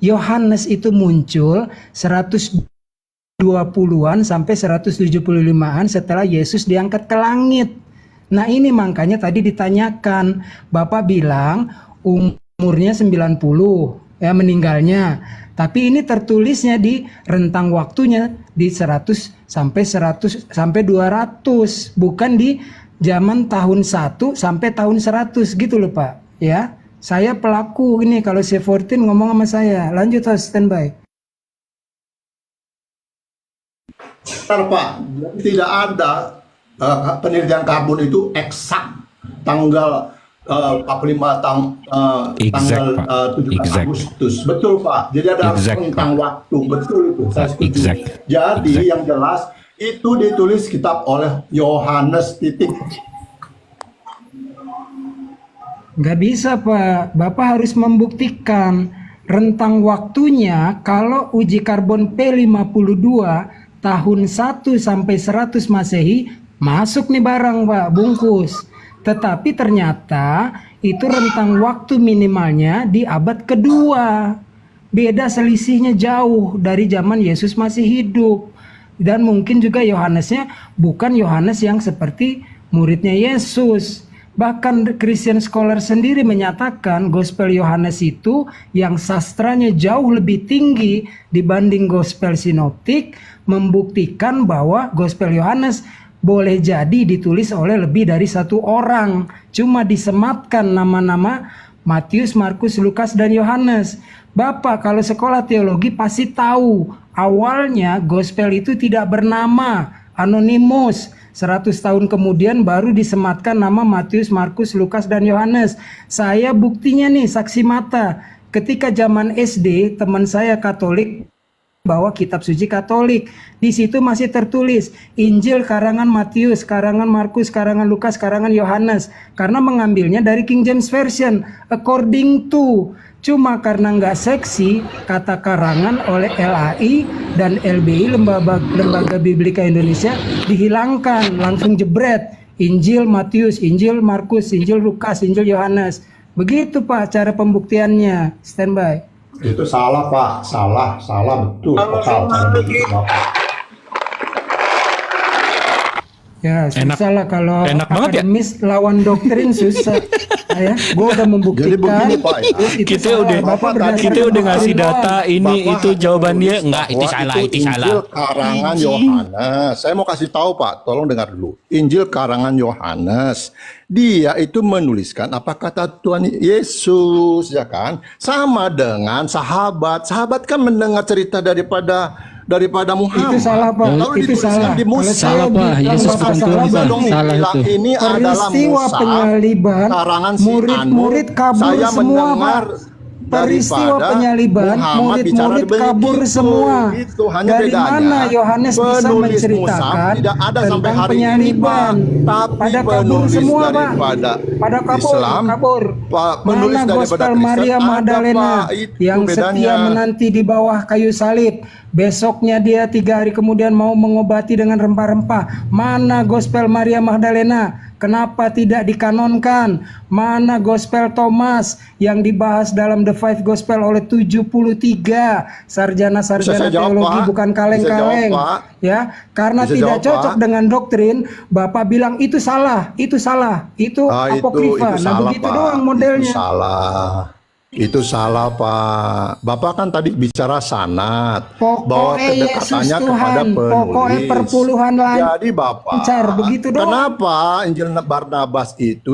[SPEAKER 9] Yohanes itu muncul 120-an sampai 175-an setelah Yesus diangkat ke langit. Nah ini makanya tadi ditanyakan, Bapak bilang umurnya 90 ya meninggalnya. Tapi ini tertulisnya di rentang waktunya di 100 sampai 200, bukan di zaman tahun 1 sampai tahun 100 gitu loh Pak. Ya, saya pelaku ini kalau C14 ngomong sama saya. Lanjut Host, standby.
[SPEAKER 1] Bentar, Pak, tidak ada penelitian karbon itu eksak tanggal 45
[SPEAKER 4] Exact,
[SPEAKER 1] tanggal
[SPEAKER 4] Pak.
[SPEAKER 1] 17
[SPEAKER 4] Exact.
[SPEAKER 1] Agustus. Betul Pak. Jadi ada
[SPEAKER 4] Exact,
[SPEAKER 1] tentang
[SPEAKER 4] Pak.
[SPEAKER 1] waktu. Betul itu. Saya setuju.
[SPEAKER 4] Exact.
[SPEAKER 1] Jadi
[SPEAKER 4] Exact.
[SPEAKER 1] yang jelas itu ditulis kitab oleh Yohanes titik.
[SPEAKER 9] Nggak bisa Pak, Bapak harus membuktikan rentang waktunya kalau uji karbon P52 tahun 1 sampai 100 Masehi masuk nih barang Pak, bungkus. Tetapi ternyata itu rentang waktu minimalnya di abad kedua. Beda selisihnya jauh dari zaman Yesus masih hidup. Dan mungkin juga Yohanesnya bukan Yohanes yang seperti muridnya Yesus. Bahkan Christian scholar sendiri menyatakan Gospel Yohanes itu yang sastranya jauh lebih tinggi dibanding Gospel Sinoptik, membuktikan bahwa Gospel Yohanes boleh jadi ditulis oleh lebih dari satu orang. Cuma disematkan nama-nama Matius, Markus, Lukas, dan Yohanes. Bapak kalau sekolah teologi pasti tahu awalnya Gospel itu tidak bernama, anonimus. 100 tahun kemudian baru disematkan nama Matius, Markus, Lukas, dan Yohanes. Saya buktinya nih, saksi mata. Ketika zaman SD, teman saya Katolik bawa kitab suci Katolik. Di situ masih tertulis Injil karangan Matius, karangan Markus, karangan Lukas, karangan Yohanes. Karena mengambilnya dari King James Version, according to. Cuma karena nggak seksi, kata karangan oleh LAI dan LBI, Lembaga Biblika Indonesia, dihilangkan, langsung jebret. Injil Matius, Injil Markus, Injil Lukas, Injil Yohanes. Begitu Pak cara pembuktiannya. Standby.
[SPEAKER 1] Itu salah Pak, salah betul. Total cara berpikir Bapak.
[SPEAKER 9] Ya susah lah kalau
[SPEAKER 4] enak banget ya?
[SPEAKER 9] akademis lawan doktrin susah. Ya, gue udah membuktikan.
[SPEAKER 1] Jadi begini, Pak, ya.
[SPEAKER 9] Terus itu
[SPEAKER 4] Kita
[SPEAKER 9] salah.
[SPEAKER 4] udah
[SPEAKER 9] Bapak berdasarkan
[SPEAKER 4] kita udah ngasih
[SPEAKER 9] doktrin
[SPEAKER 4] data
[SPEAKER 9] doang.
[SPEAKER 4] ini
[SPEAKER 1] Bapak
[SPEAKER 4] itu
[SPEAKER 1] hanya
[SPEAKER 4] jawabannya
[SPEAKER 1] menulis
[SPEAKER 4] enggak itu
[SPEAKER 1] bahwa
[SPEAKER 4] salah itu
[SPEAKER 1] Injil
[SPEAKER 4] salah.
[SPEAKER 1] karangan Yohanes. Saya mau kasih tahu Pak, tolong dengar dulu. Injil karangan Yohanes. Dia itu menuliskan apa kata Tuhan Yesus, ya kan? Sama dengan sahabat. Sahabat kan mendengar cerita daripada Muhammad.
[SPEAKER 9] Itu salah Pak.
[SPEAKER 1] Lalu
[SPEAKER 9] Itu
[SPEAKER 1] dituliskan
[SPEAKER 9] salah.
[SPEAKER 1] di Musa.
[SPEAKER 6] Salah, Pak.
[SPEAKER 9] bilang
[SPEAKER 6] Yesus
[SPEAKER 9] Bapak
[SPEAKER 6] bukan
[SPEAKER 9] salah,
[SPEAKER 6] Tuhan,
[SPEAKER 9] Bang.
[SPEAKER 6] Pak. Salah
[SPEAKER 1] Bilang
[SPEAKER 6] itu.
[SPEAKER 1] ini adalah
[SPEAKER 9] Peristiwa
[SPEAKER 1] Musa,
[SPEAKER 9] penyaliban,
[SPEAKER 1] karangan si
[SPEAKER 9] murid-murid
[SPEAKER 1] Anu.
[SPEAKER 9] kabur
[SPEAKER 1] Saya
[SPEAKER 9] semua,
[SPEAKER 1] mendengar
[SPEAKER 9] Pak. Peristiwa
[SPEAKER 1] daripada
[SPEAKER 9] penyaliban,
[SPEAKER 1] Muhammad
[SPEAKER 9] murid-murid
[SPEAKER 1] bicara
[SPEAKER 9] kabur
[SPEAKER 1] begitu.
[SPEAKER 9] semua.
[SPEAKER 1] Itu hanya
[SPEAKER 9] Dari
[SPEAKER 1] bedanya.
[SPEAKER 9] mana Yohanes bisa
[SPEAKER 1] Penulis
[SPEAKER 9] menceritakan
[SPEAKER 1] Musab tidak ada sampai
[SPEAKER 9] tentang
[SPEAKER 1] hari
[SPEAKER 9] penyaliban?
[SPEAKER 1] ini, Pak. Tapi
[SPEAKER 9] Pada kabur
[SPEAKER 1] penulis
[SPEAKER 9] semua, Pak.
[SPEAKER 1] daripada
[SPEAKER 9] Pada kabur,
[SPEAKER 1] Islam,
[SPEAKER 9] kabur.
[SPEAKER 1] Pak, penulis
[SPEAKER 9] Mana
[SPEAKER 1] daripada
[SPEAKER 9] Gospel
[SPEAKER 1] Kristen
[SPEAKER 9] Maria
[SPEAKER 1] ada,
[SPEAKER 9] Magdalena
[SPEAKER 1] Pak. Itu
[SPEAKER 9] yang
[SPEAKER 1] bedanya.
[SPEAKER 9] setia menanti di bawah kayu salib. Besoknya dia 3 hari kemudian mau mengobati dengan rempah-rempah. Mana Gospel Maria Magdalena? Kenapa tidak dikanonkan? Mana Gospel Thomas yang dibahas dalam The Five Gospel oleh 73 sarjana-sarjana
[SPEAKER 1] Bisa saya jawab,
[SPEAKER 9] teologi,
[SPEAKER 1] Pak?
[SPEAKER 9] bukan kaleng-kaleng.
[SPEAKER 1] Bisa jawab, Pak?
[SPEAKER 9] Ya, karena
[SPEAKER 1] Bisa
[SPEAKER 9] tidak
[SPEAKER 1] jawab,
[SPEAKER 9] cocok
[SPEAKER 1] Pak?
[SPEAKER 9] dengan doktrin, Bapak bilang itu salah, itu apokrifa. Nah,
[SPEAKER 1] salah,
[SPEAKER 9] begitu
[SPEAKER 1] Pak.
[SPEAKER 9] doang modelnya.
[SPEAKER 1] Itu salah Pak. Bapak kan tadi bicara sanad bahwa
[SPEAKER 9] Pokoknya Yesus
[SPEAKER 1] kedekatannya kepada
[SPEAKER 9] Tuhan,
[SPEAKER 1] penulis.
[SPEAKER 9] pokoknya perpuluhan
[SPEAKER 1] Jadi Bapak,
[SPEAKER 9] lancar, begitu doang.
[SPEAKER 1] kenapa Injil Barnabas itu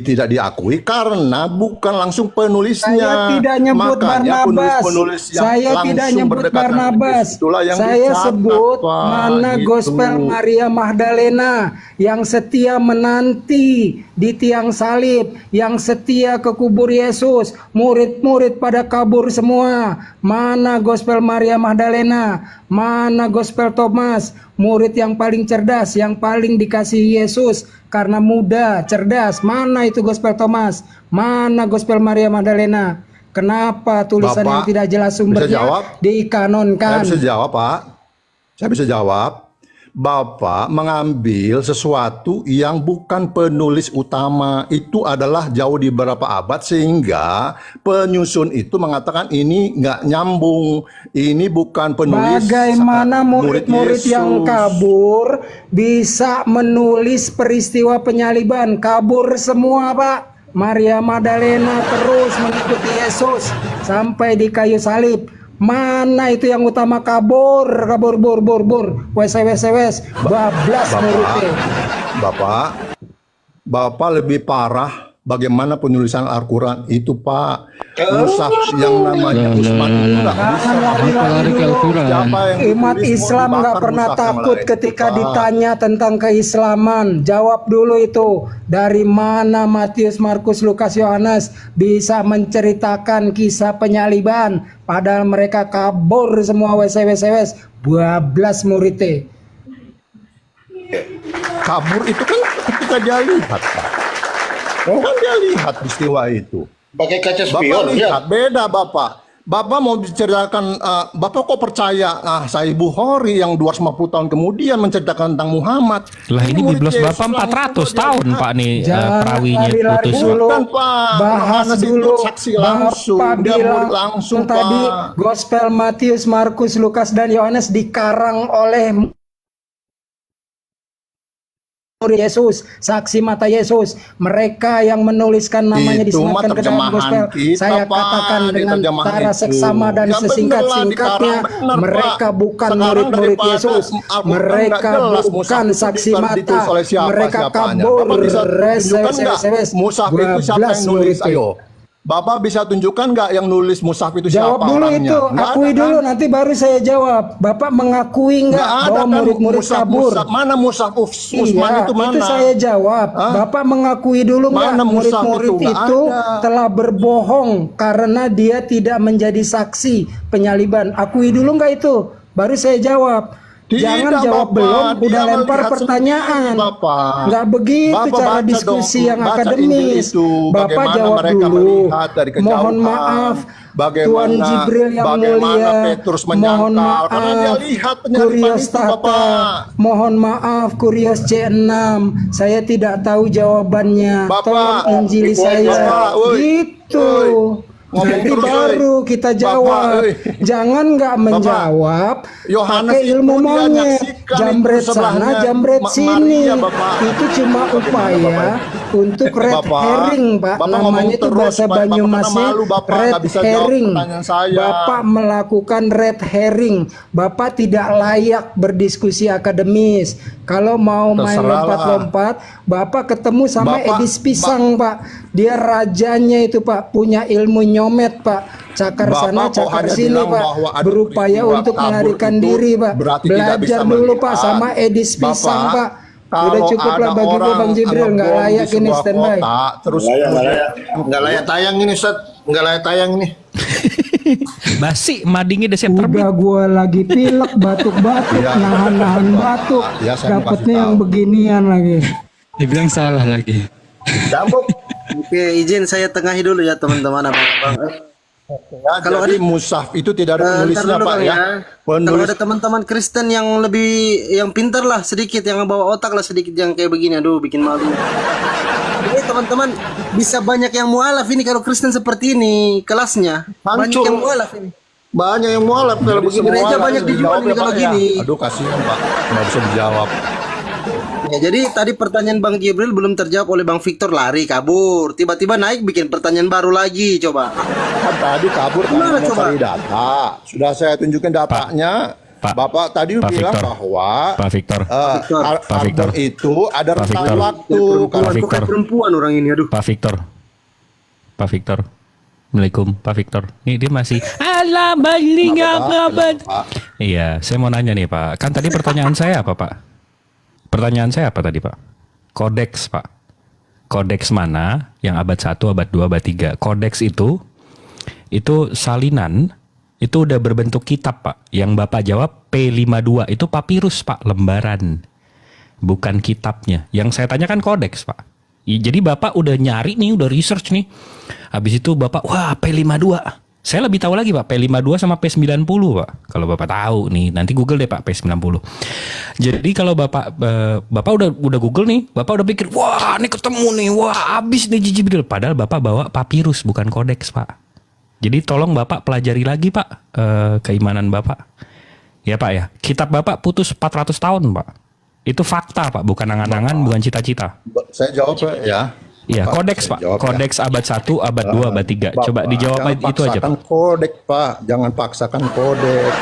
[SPEAKER 1] tidak diakui? Karena bukan langsung penulisnya.
[SPEAKER 9] Saya tidak nyebut
[SPEAKER 1] Makanya
[SPEAKER 9] Barnabas.
[SPEAKER 1] penulis-penulis yang
[SPEAKER 9] Saya tidak
[SPEAKER 1] langsung
[SPEAKER 9] nyebut
[SPEAKER 1] berdekatan dengan
[SPEAKER 9] Barnabas.
[SPEAKER 1] Kristus itulah yang
[SPEAKER 9] Saya
[SPEAKER 1] dicatat,
[SPEAKER 9] sebut
[SPEAKER 1] Pak,
[SPEAKER 9] mana
[SPEAKER 1] gitu.
[SPEAKER 9] Gospel Maria Magdalena yang setia menanti di tiang salib, yang setia ke kubur Yesus. Murid-murid pada kabur semua. Mana Gospel Maria Magdalena? Mana Gospel Thomas? Murid yang paling cerdas, yang paling dikasihi Yesus karena muda, cerdas. Mana itu Gospel Thomas? Mana Gospel Maria Magdalena? Kenapa tulisannya
[SPEAKER 1] Bapak
[SPEAKER 9] tidak jelas
[SPEAKER 1] bisa
[SPEAKER 9] sumbernya
[SPEAKER 1] jawab?
[SPEAKER 9] dikanonkan?
[SPEAKER 1] Saya bisa jawab, Pak. Saya bisa jawab. Bapak mengambil sesuatu yang bukan penulis utama. Itu adalah jauh di beberapa abad sehingga penyusun itu mengatakan ini nggak nyambung. Ini bukan penulis.
[SPEAKER 9] Bagaimana murid-murid
[SPEAKER 1] Yesus.
[SPEAKER 9] yang kabur bisa menulis peristiwa penyaliban? Kabur semua, Pak. Maria Magdalena terus mengikuti Yesus sampai di kayu salib. Mana itu yang utama? Kabur, wes bablas muridnya.
[SPEAKER 1] Bapak lebih parah bagaimana penulisan Al-Quran itu, Pak. Mushaf yang namanya Utsman itu nggak bisa.
[SPEAKER 6] Lari ke Al-Quran.
[SPEAKER 1] Siapa yang
[SPEAKER 9] Umat
[SPEAKER 1] ditulis, mau
[SPEAKER 9] Islam nggak
[SPEAKER 1] dibakar
[SPEAKER 9] pernah
[SPEAKER 1] mushaf yang
[SPEAKER 9] takut
[SPEAKER 1] lain.
[SPEAKER 9] ketika
[SPEAKER 1] Pak.
[SPEAKER 9] ditanya tentang keislaman. Jawab dulu itu. Dari mana Matius, Markus, Lukas, Yohanes bisa menceritakan kisah penyaliban? Padahal mereka kabur semua wes. Bablas muridnya.
[SPEAKER 1] Kabur itu kan ketika dia lihat, Pak. Oh, kan dia lihat peristiwa itu.
[SPEAKER 7] Pakai kaca
[SPEAKER 1] Bapak
[SPEAKER 7] spion ya.
[SPEAKER 1] lihat, beda Bapak. Bapak mau diceritakan, Bapak kok percaya Sahih Bukhari yang 250 tahun kemudian menceritakan tentang Muhammad.
[SPEAKER 4] Lah ini
[SPEAKER 1] murid
[SPEAKER 4] biblos
[SPEAKER 1] Yesus
[SPEAKER 4] Bapak
[SPEAKER 1] langsung
[SPEAKER 4] 400
[SPEAKER 1] dia
[SPEAKER 4] tahun
[SPEAKER 1] lihat.
[SPEAKER 4] Pak nih
[SPEAKER 9] Jangan
[SPEAKER 4] perawinya
[SPEAKER 9] lari-lari
[SPEAKER 4] putus.
[SPEAKER 9] dulu.
[SPEAKER 1] Bukan, Pak.
[SPEAKER 9] Bahas
[SPEAKER 1] Yohanes itu
[SPEAKER 9] dulu.
[SPEAKER 1] saksi langsung.
[SPEAKER 9] Bapak
[SPEAKER 1] Dia
[SPEAKER 9] bilang
[SPEAKER 1] murid langsung,
[SPEAKER 9] tadi
[SPEAKER 1] Pak.
[SPEAKER 9] Gospel Matius, Markus, Lukas, dan Yohanes dikarang oleh murid Yesus, saksi mata Yesus. Mereka yang menuliskan namanya
[SPEAKER 1] Itu mah
[SPEAKER 9] disematkan ke dalam
[SPEAKER 1] terjemahan
[SPEAKER 9] gospel.
[SPEAKER 1] kita,
[SPEAKER 9] Saya
[SPEAKER 1] Pak,
[SPEAKER 9] katakan
[SPEAKER 1] di
[SPEAKER 9] dengan
[SPEAKER 1] terjemahan
[SPEAKER 9] cara
[SPEAKER 1] itu.
[SPEAKER 9] seksama dan
[SPEAKER 1] Ya, bener lah,
[SPEAKER 9] sesingkat-singkatnya,
[SPEAKER 1] dikarang bener,
[SPEAKER 9] mereka
[SPEAKER 1] Pak.
[SPEAKER 9] bukan
[SPEAKER 1] Sekarang
[SPEAKER 9] murid-murid
[SPEAKER 1] daripada
[SPEAKER 9] Yesus.
[SPEAKER 1] Al-Quran
[SPEAKER 9] Mereka
[SPEAKER 1] nggak jelas,
[SPEAKER 9] bukan
[SPEAKER 1] mushaf itu
[SPEAKER 9] saksi
[SPEAKER 1] ditulis
[SPEAKER 9] mata.
[SPEAKER 1] oleh siapa,
[SPEAKER 9] Mereka
[SPEAKER 1] siapanya.
[SPEAKER 9] kabur.
[SPEAKER 1] Bapak bisa tunjukkan nggak mushaf itu siapa
[SPEAKER 9] Bablas
[SPEAKER 1] yang nulis?
[SPEAKER 9] muridnya.
[SPEAKER 1] Ayo. Bapak bisa tunjukkan nggak yang nulis mushaf itu
[SPEAKER 9] Jawab
[SPEAKER 1] siapa
[SPEAKER 9] dulu
[SPEAKER 1] orangnya?
[SPEAKER 9] itu,
[SPEAKER 1] Nggak
[SPEAKER 9] akui
[SPEAKER 1] ada,
[SPEAKER 9] dulu
[SPEAKER 1] kan?
[SPEAKER 9] nanti baru saya jawab. Bapak mengakui
[SPEAKER 1] Nggak
[SPEAKER 9] nggak
[SPEAKER 1] ada
[SPEAKER 9] bahwa
[SPEAKER 1] kan
[SPEAKER 9] murid-murid kabur?
[SPEAKER 1] Mana mushaf Utsman
[SPEAKER 9] Iya,
[SPEAKER 1] itu mana?
[SPEAKER 9] itu saya jawab.
[SPEAKER 1] Hah?
[SPEAKER 9] Bapak mengakui dulu nggak
[SPEAKER 1] Mana mushaf
[SPEAKER 9] murid-murid
[SPEAKER 1] itu? Nggak
[SPEAKER 9] itu
[SPEAKER 1] ada.
[SPEAKER 9] telah berbohong karena dia tidak menjadi saksi penyaliban. Akui dulu nggak itu? Baru saya jawab.
[SPEAKER 1] Tidak,
[SPEAKER 9] Jangan jawab
[SPEAKER 1] Bapak.
[SPEAKER 9] belum,
[SPEAKER 1] Dia
[SPEAKER 9] udah lempar
[SPEAKER 1] melihat
[SPEAKER 9] pertanyaan.
[SPEAKER 1] sendiri, Bapak.
[SPEAKER 9] Nggak begitu
[SPEAKER 1] Bapak
[SPEAKER 9] cara
[SPEAKER 1] baca
[SPEAKER 9] diskusi
[SPEAKER 1] dong,
[SPEAKER 9] yang
[SPEAKER 1] baca
[SPEAKER 9] akademis.
[SPEAKER 1] Injil itu,
[SPEAKER 9] Bapak
[SPEAKER 1] bagaimana
[SPEAKER 9] jawab
[SPEAKER 1] mereka
[SPEAKER 9] dulu.
[SPEAKER 1] melihat dari kejauhan,
[SPEAKER 9] Mohon maaf,
[SPEAKER 1] bagaimana,
[SPEAKER 9] Tuan Jibril yang
[SPEAKER 1] bagaimana
[SPEAKER 9] mulia.
[SPEAKER 1] Petrus
[SPEAKER 9] Mohon
[SPEAKER 1] menyangkal, karena dia
[SPEAKER 9] maaf,
[SPEAKER 1] lihat penyaliban
[SPEAKER 9] Kurios
[SPEAKER 1] itu,
[SPEAKER 9] Tata.
[SPEAKER 1] Bapak.
[SPEAKER 9] Mohon maaf, Kurios C6. Saya tidak tahu jawabannya.
[SPEAKER 1] Bapak,
[SPEAKER 9] Tolong injili saya.
[SPEAKER 1] Bapak, woi,
[SPEAKER 9] Gitu.
[SPEAKER 1] woi. Ngomong
[SPEAKER 9] Nanti
[SPEAKER 1] terus,
[SPEAKER 9] baru kita jawab.
[SPEAKER 1] woi.
[SPEAKER 9] Jangan nggak menjawab.
[SPEAKER 1] Yohanes
[SPEAKER 9] Pakai
[SPEAKER 1] itu
[SPEAKER 9] ilmu
[SPEAKER 1] dia
[SPEAKER 9] monyet.
[SPEAKER 1] nyaksikan
[SPEAKER 9] Jambret
[SPEAKER 1] itu
[SPEAKER 9] sana,
[SPEAKER 1] sebelahnya
[SPEAKER 9] jambret sini.
[SPEAKER 1] Maria, Bapak.
[SPEAKER 9] Itu cuma upaya untuk red
[SPEAKER 1] Bapak,
[SPEAKER 9] herring, Pak.
[SPEAKER 1] Bapak ngomong
[SPEAKER 9] Namanya itu
[SPEAKER 1] terus,
[SPEAKER 9] bahasa
[SPEAKER 1] Bapak kena
[SPEAKER 9] Banyumasnya
[SPEAKER 1] malu, Bapak.
[SPEAKER 9] red
[SPEAKER 1] Nggak bisa jawab
[SPEAKER 9] herring.
[SPEAKER 1] pertanyaan saya.
[SPEAKER 9] Bapak melakukan red herring. Bapak tidak layak berdiskusi akademis. Kalau mau main
[SPEAKER 1] Terserah lah.
[SPEAKER 9] lompat-lompat, Bapak ketemu sama
[SPEAKER 1] Bapak-
[SPEAKER 9] Edis Pisang, Pak. Dia rajanya itu, Pak. Punya ilmu nyomet, Pak. Cakar
[SPEAKER 1] Bapak
[SPEAKER 9] sana,
[SPEAKER 1] kok
[SPEAKER 9] cakar
[SPEAKER 1] hanya
[SPEAKER 9] sini,
[SPEAKER 1] bilang
[SPEAKER 9] Pak.
[SPEAKER 1] bahwa ada
[SPEAKER 9] Berupaya
[SPEAKER 1] peristiwa
[SPEAKER 9] untuk
[SPEAKER 1] kabur
[SPEAKER 9] melarikan
[SPEAKER 1] itu
[SPEAKER 9] diri, Pak.
[SPEAKER 1] berarti tidak
[SPEAKER 9] Belajar
[SPEAKER 1] bisa
[SPEAKER 9] dulu,
[SPEAKER 1] melihat.
[SPEAKER 9] Pak, sama Edis Pisang,
[SPEAKER 1] Bapak,
[SPEAKER 9] Pak.
[SPEAKER 1] kalau
[SPEAKER 9] Udah cukup lah
[SPEAKER 1] ada
[SPEAKER 9] bagi gue,
[SPEAKER 1] orang
[SPEAKER 9] Bang Jibril. Nggak
[SPEAKER 1] ngebom di
[SPEAKER 9] layak ini
[SPEAKER 1] sebuah
[SPEAKER 9] standby.
[SPEAKER 1] kota, terus
[SPEAKER 7] Nggak layak tayang ini, Ustaz. Nggak layak tayang ini.
[SPEAKER 4] Basi madingnya udah siap terbit.
[SPEAKER 9] Udah gue lagi pilek, batuk-batuk,
[SPEAKER 1] Iya.
[SPEAKER 9] nahan-nahan batuk.
[SPEAKER 1] Ya, saya mau
[SPEAKER 9] Dapatnya
[SPEAKER 1] kasih
[SPEAKER 9] yang
[SPEAKER 1] tahu.
[SPEAKER 9] beginian lagi.
[SPEAKER 6] Dibilang salah lagi.
[SPEAKER 7] Cambuk.
[SPEAKER 3] Oke, izin saya tengahi dulu ya teman-teman abang-abang.
[SPEAKER 1] Ya,
[SPEAKER 3] Kalau
[SPEAKER 1] jadi mushaf itu tidak ada
[SPEAKER 3] Ntar
[SPEAKER 1] penulisnya,
[SPEAKER 3] dulu,
[SPEAKER 1] Pak,
[SPEAKER 3] Bang,
[SPEAKER 1] ya.
[SPEAKER 3] Kalau
[SPEAKER 1] Penulis
[SPEAKER 3] ada teman-teman Kristen yang yang pintar lah sedikit, yang bawa otak lah sedikit, yang kayak begini, aduh bikin malu. Ini teman-teman bisa banyak yang mualaf ini kalau Kristen seperti ini kelasnya. Banyak
[SPEAKER 7] Hancur.
[SPEAKER 3] yang mualaf ini.
[SPEAKER 7] Banyak yang mualaf kalau begini.
[SPEAKER 3] Gereja
[SPEAKER 1] semua
[SPEAKER 3] banyak
[SPEAKER 1] langsung
[SPEAKER 3] dijual
[SPEAKER 1] dijawab
[SPEAKER 3] ini
[SPEAKER 1] ya,
[SPEAKER 3] kalau
[SPEAKER 1] Pak, ya.
[SPEAKER 3] gini.
[SPEAKER 1] Aduh, kasihan, Pak. Nggak bisa dijawab.
[SPEAKER 3] Ya, jadi tadi pertanyaan Bang Jibril belum terjawab oleh Bang Victor, lari kabur. Tiba-tiba naik bikin pertanyaan baru lagi, coba.
[SPEAKER 1] Kan tadi kabur
[SPEAKER 3] Gimana
[SPEAKER 1] karena mau
[SPEAKER 3] coba?
[SPEAKER 1] cari data. Sudah saya tunjukkan datanya.
[SPEAKER 4] Pak.
[SPEAKER 1] Bapak tadi
[SPEAKER 4] Pak
[SPEAKER 1] bilang
[SPEAKER 4] Victor.
[SPEAKER 1] bahwa
[SPEAKER 4] Pak Victor. Pak Victor.
[SPEAKER 1] album itu ada
[SPEAKER 4] Pak
[SPEAKER 1] rentang
[SPEAKER 4] Victor.
[SPEAKER 1] waktu.
[SPEAKER 3] Perempuan,
[SPEAKER 4] Pak
[SPEAKER 3] kok
[SPEAKER 4] Victor.
[SPEAKER 3] kayak perempuan orang ini, aduh.
[SPEAKER 4] Pak Victor. Pak Victor. Assalamualaikum Pak Victor. Nih dia masih alah baling apa.
[SPEAKER 1] Pak?
[SPEAKER 4] Iya, saya mau nanya nih Pak. Kan tadi pertanyaan saya apa Pak? Pertanyaan saya apa tadi Pak? Kodeks Pak. Kodeks mana yang abad 1, abad 2, abad 3? Kodeks itu salinan, itu udah berbentuk kitab Pak. Yang Bapak jawab P52 itu papirus Pak, lembaran. Bukan kitabnya. Yang saya tanyakan kodeks Pak. Jadi Bapak udah nyari nih, udah research nih. Habis itu Bapak, wah P52. Saya lebih tahu lagi Pak, P52 sama P90 Pak. Kalau Bapak tahu nih, nanti Google deh Pak P90. Jadi kalau Bapak udah Google nih, Bapak udah pikir, wah ini ketemu nih, wah abis nih Jibril. Padahal Bapak bawa papirus bukan kodeks Pak. Jadi tolong Bapak pelajari lagi Pak keimanan Bapak. Ya Pak ya, kitab Bapak putus 400 tahun Pak. Itu fakta Pak, bukan angan-angan, bukan cita-cita.
[SPEAKER 1] Saya jawab Pak, ya.
[SPEAKER 4] Iya, kodeks Pak.
[SPEAKER 1] Jawab, ya.
[SPEAKER 4] Kodeks abad 1, abad 2, abad 3. Coba
[SPEAKER 1] Bapak,
[SPEAKER 4] dijawab
[SPEAKER 1] jangan
[SPEAKER 4] itu aja Pak.
[SPEAKER 1] paksakan kodeks, Pak. Jangan paksakan kodeks.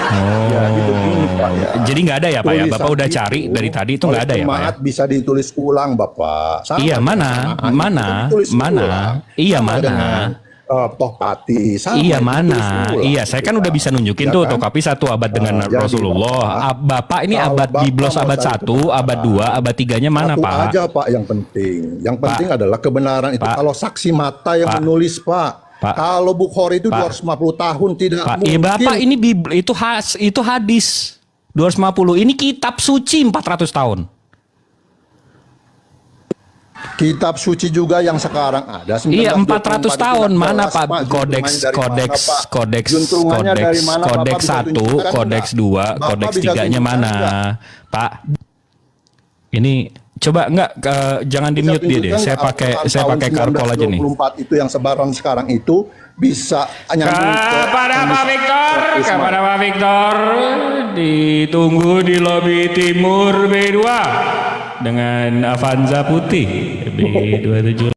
[SPEAKER 1] Ya, gitu begini, Pak, ya.
[SPEAKER 4] Jadi nggak ada ya Pak ya?
[SPEAKER 1] Tulisan
[SPEAKER 4] Bapak udah
[SPEAKER 1] itu
[SPEAKER 4] cari dari tadi itu
[SPEAKER 1] oleh
[SPEAKER 4] nggak ada ya Pak ya?
[SPEAKER 1] jemaat bisa ditulis ulang, Bapak. Sama
[SPEAKER 4] Iya,
[SPEAKER 1] dengan
[SPEAKER 4] mana?
[SPEAKER 1] jemaat,
[SPEAKER 4] Mana?
[SPEAKER 1] bisa ditulis
[SPEAKER 4] Mana?
[SPEAKER 1] ulang.
[SPEAKER 4] Iya,
[SPEAKER 1] Sama
[SPEAKER 4] mana?
[SPEAKER 1] dengan, Tohpati. Sama,
[SPEAKER 4] Iya
[SPEAKER 1] itu
[SPEAKER 4] mana?
[SPEAKER 1] ditulis ulang,
[SPEAKER 4] Iya, saya kan
[SPEAKER 1] gitu,
[SPEAKER 4] udah
[SPEAKER 1] Pak.
[SPEAKER 4] bisa nunjukin
[SPEAKER 1] Ya
[SPEAKER 4] tuh
[SPEAKER 1] kan?
[SPEAKER 4] Tokapi 1 abad dengan
[SPEAKER 1] Jadi,
[SPEAKER 4] Rasulullah. Bapak ini
[SPEAKER 1] kalau
[SPEAKER 4] abad
[SPEAKER 1] Bapak
[SPEAKER 4] Biblos
[SPEAKER 1] mau
[SPEAKER 4] abad
[SPEAKER 1] cari
[SPEAKER 4] 1, abad 2, abad 3-nya mana
[SPEAKER 1] Satu
[SPEAKER 4] Pak?
[SPEAKER 1] aja, Pak, yang penting. Yang penting adalah kebenaran itu.
[SPEAKER 4] Pak.
[SPEAKER 1] Kalau saksi mata yang
[SPEAKER 4] Pak.
[SPEAKER 1] menulis, Pak.
[SPEAKER 4] Pak.
[SPEAKER 1] Kalau Bukhari itu
[SPEAKER 4] Pak.
[SPEAKER 1] 250 tahun tidak
[SPEAKER 4] Pak,
[SPEAKER 1] mungkin.
[SPEAKER 4] iya Bapak ini itu hadis 250. Ini kitab suci 400 tahun.
[SPEAKER 1] Kitab suci juga yang sekarang ada.
[SPEAKER 4] Iya 400
[SPEAKER 1] 1924
[SPEAKER 4] tahun
[SPEAKER 1] itu
[SPEAKER 4] mana
[SPEAKER 1] jelas,
[SPEAKER 4] Pak?
[SPEAKER 1] Juntrungannya dari
[SPEAKER 4] Kodeks
[SPEAKER 1] mana, Pak?
[SPEAKER 4] kodeks
[SPEAKER 1] Juntrungannya dari
[SPEAKER 4] kodeks
[SPEAKER 1] mana, Bapak
[SPEAKER 4] kodeks
[SPEAKER 1] bisa
[SPEAKER 4] 1,
[SPEAKER 1] tunjukkan
[SPEAKER 4] kodeks
[SPEAKER 1] enggak?
[SPEAKER 4] 2,
[SPEAKER 1] Bapak
[SPEAKER 4] kodeks
[SPEAKER 1] bisa
[SPEAKER 4] 3-nya
[SPEAKER 1] tunjukkan
[SPEAKER 4] mana?
[SPEAKER 1] enggak?
[SPEAKER 4] Pak. Ini coba enggak jangan di mute dia deh. Saya pakai karpol aja nih.
[SPEAKER 1] 1924 itu yang sebaran sekarang itu bisa nyambung ke
[SPEAKER 4] Kepada Pak Victor, kepada Pak Victor, ditunggu di lobi timur B2 dengan Avanza putih B27.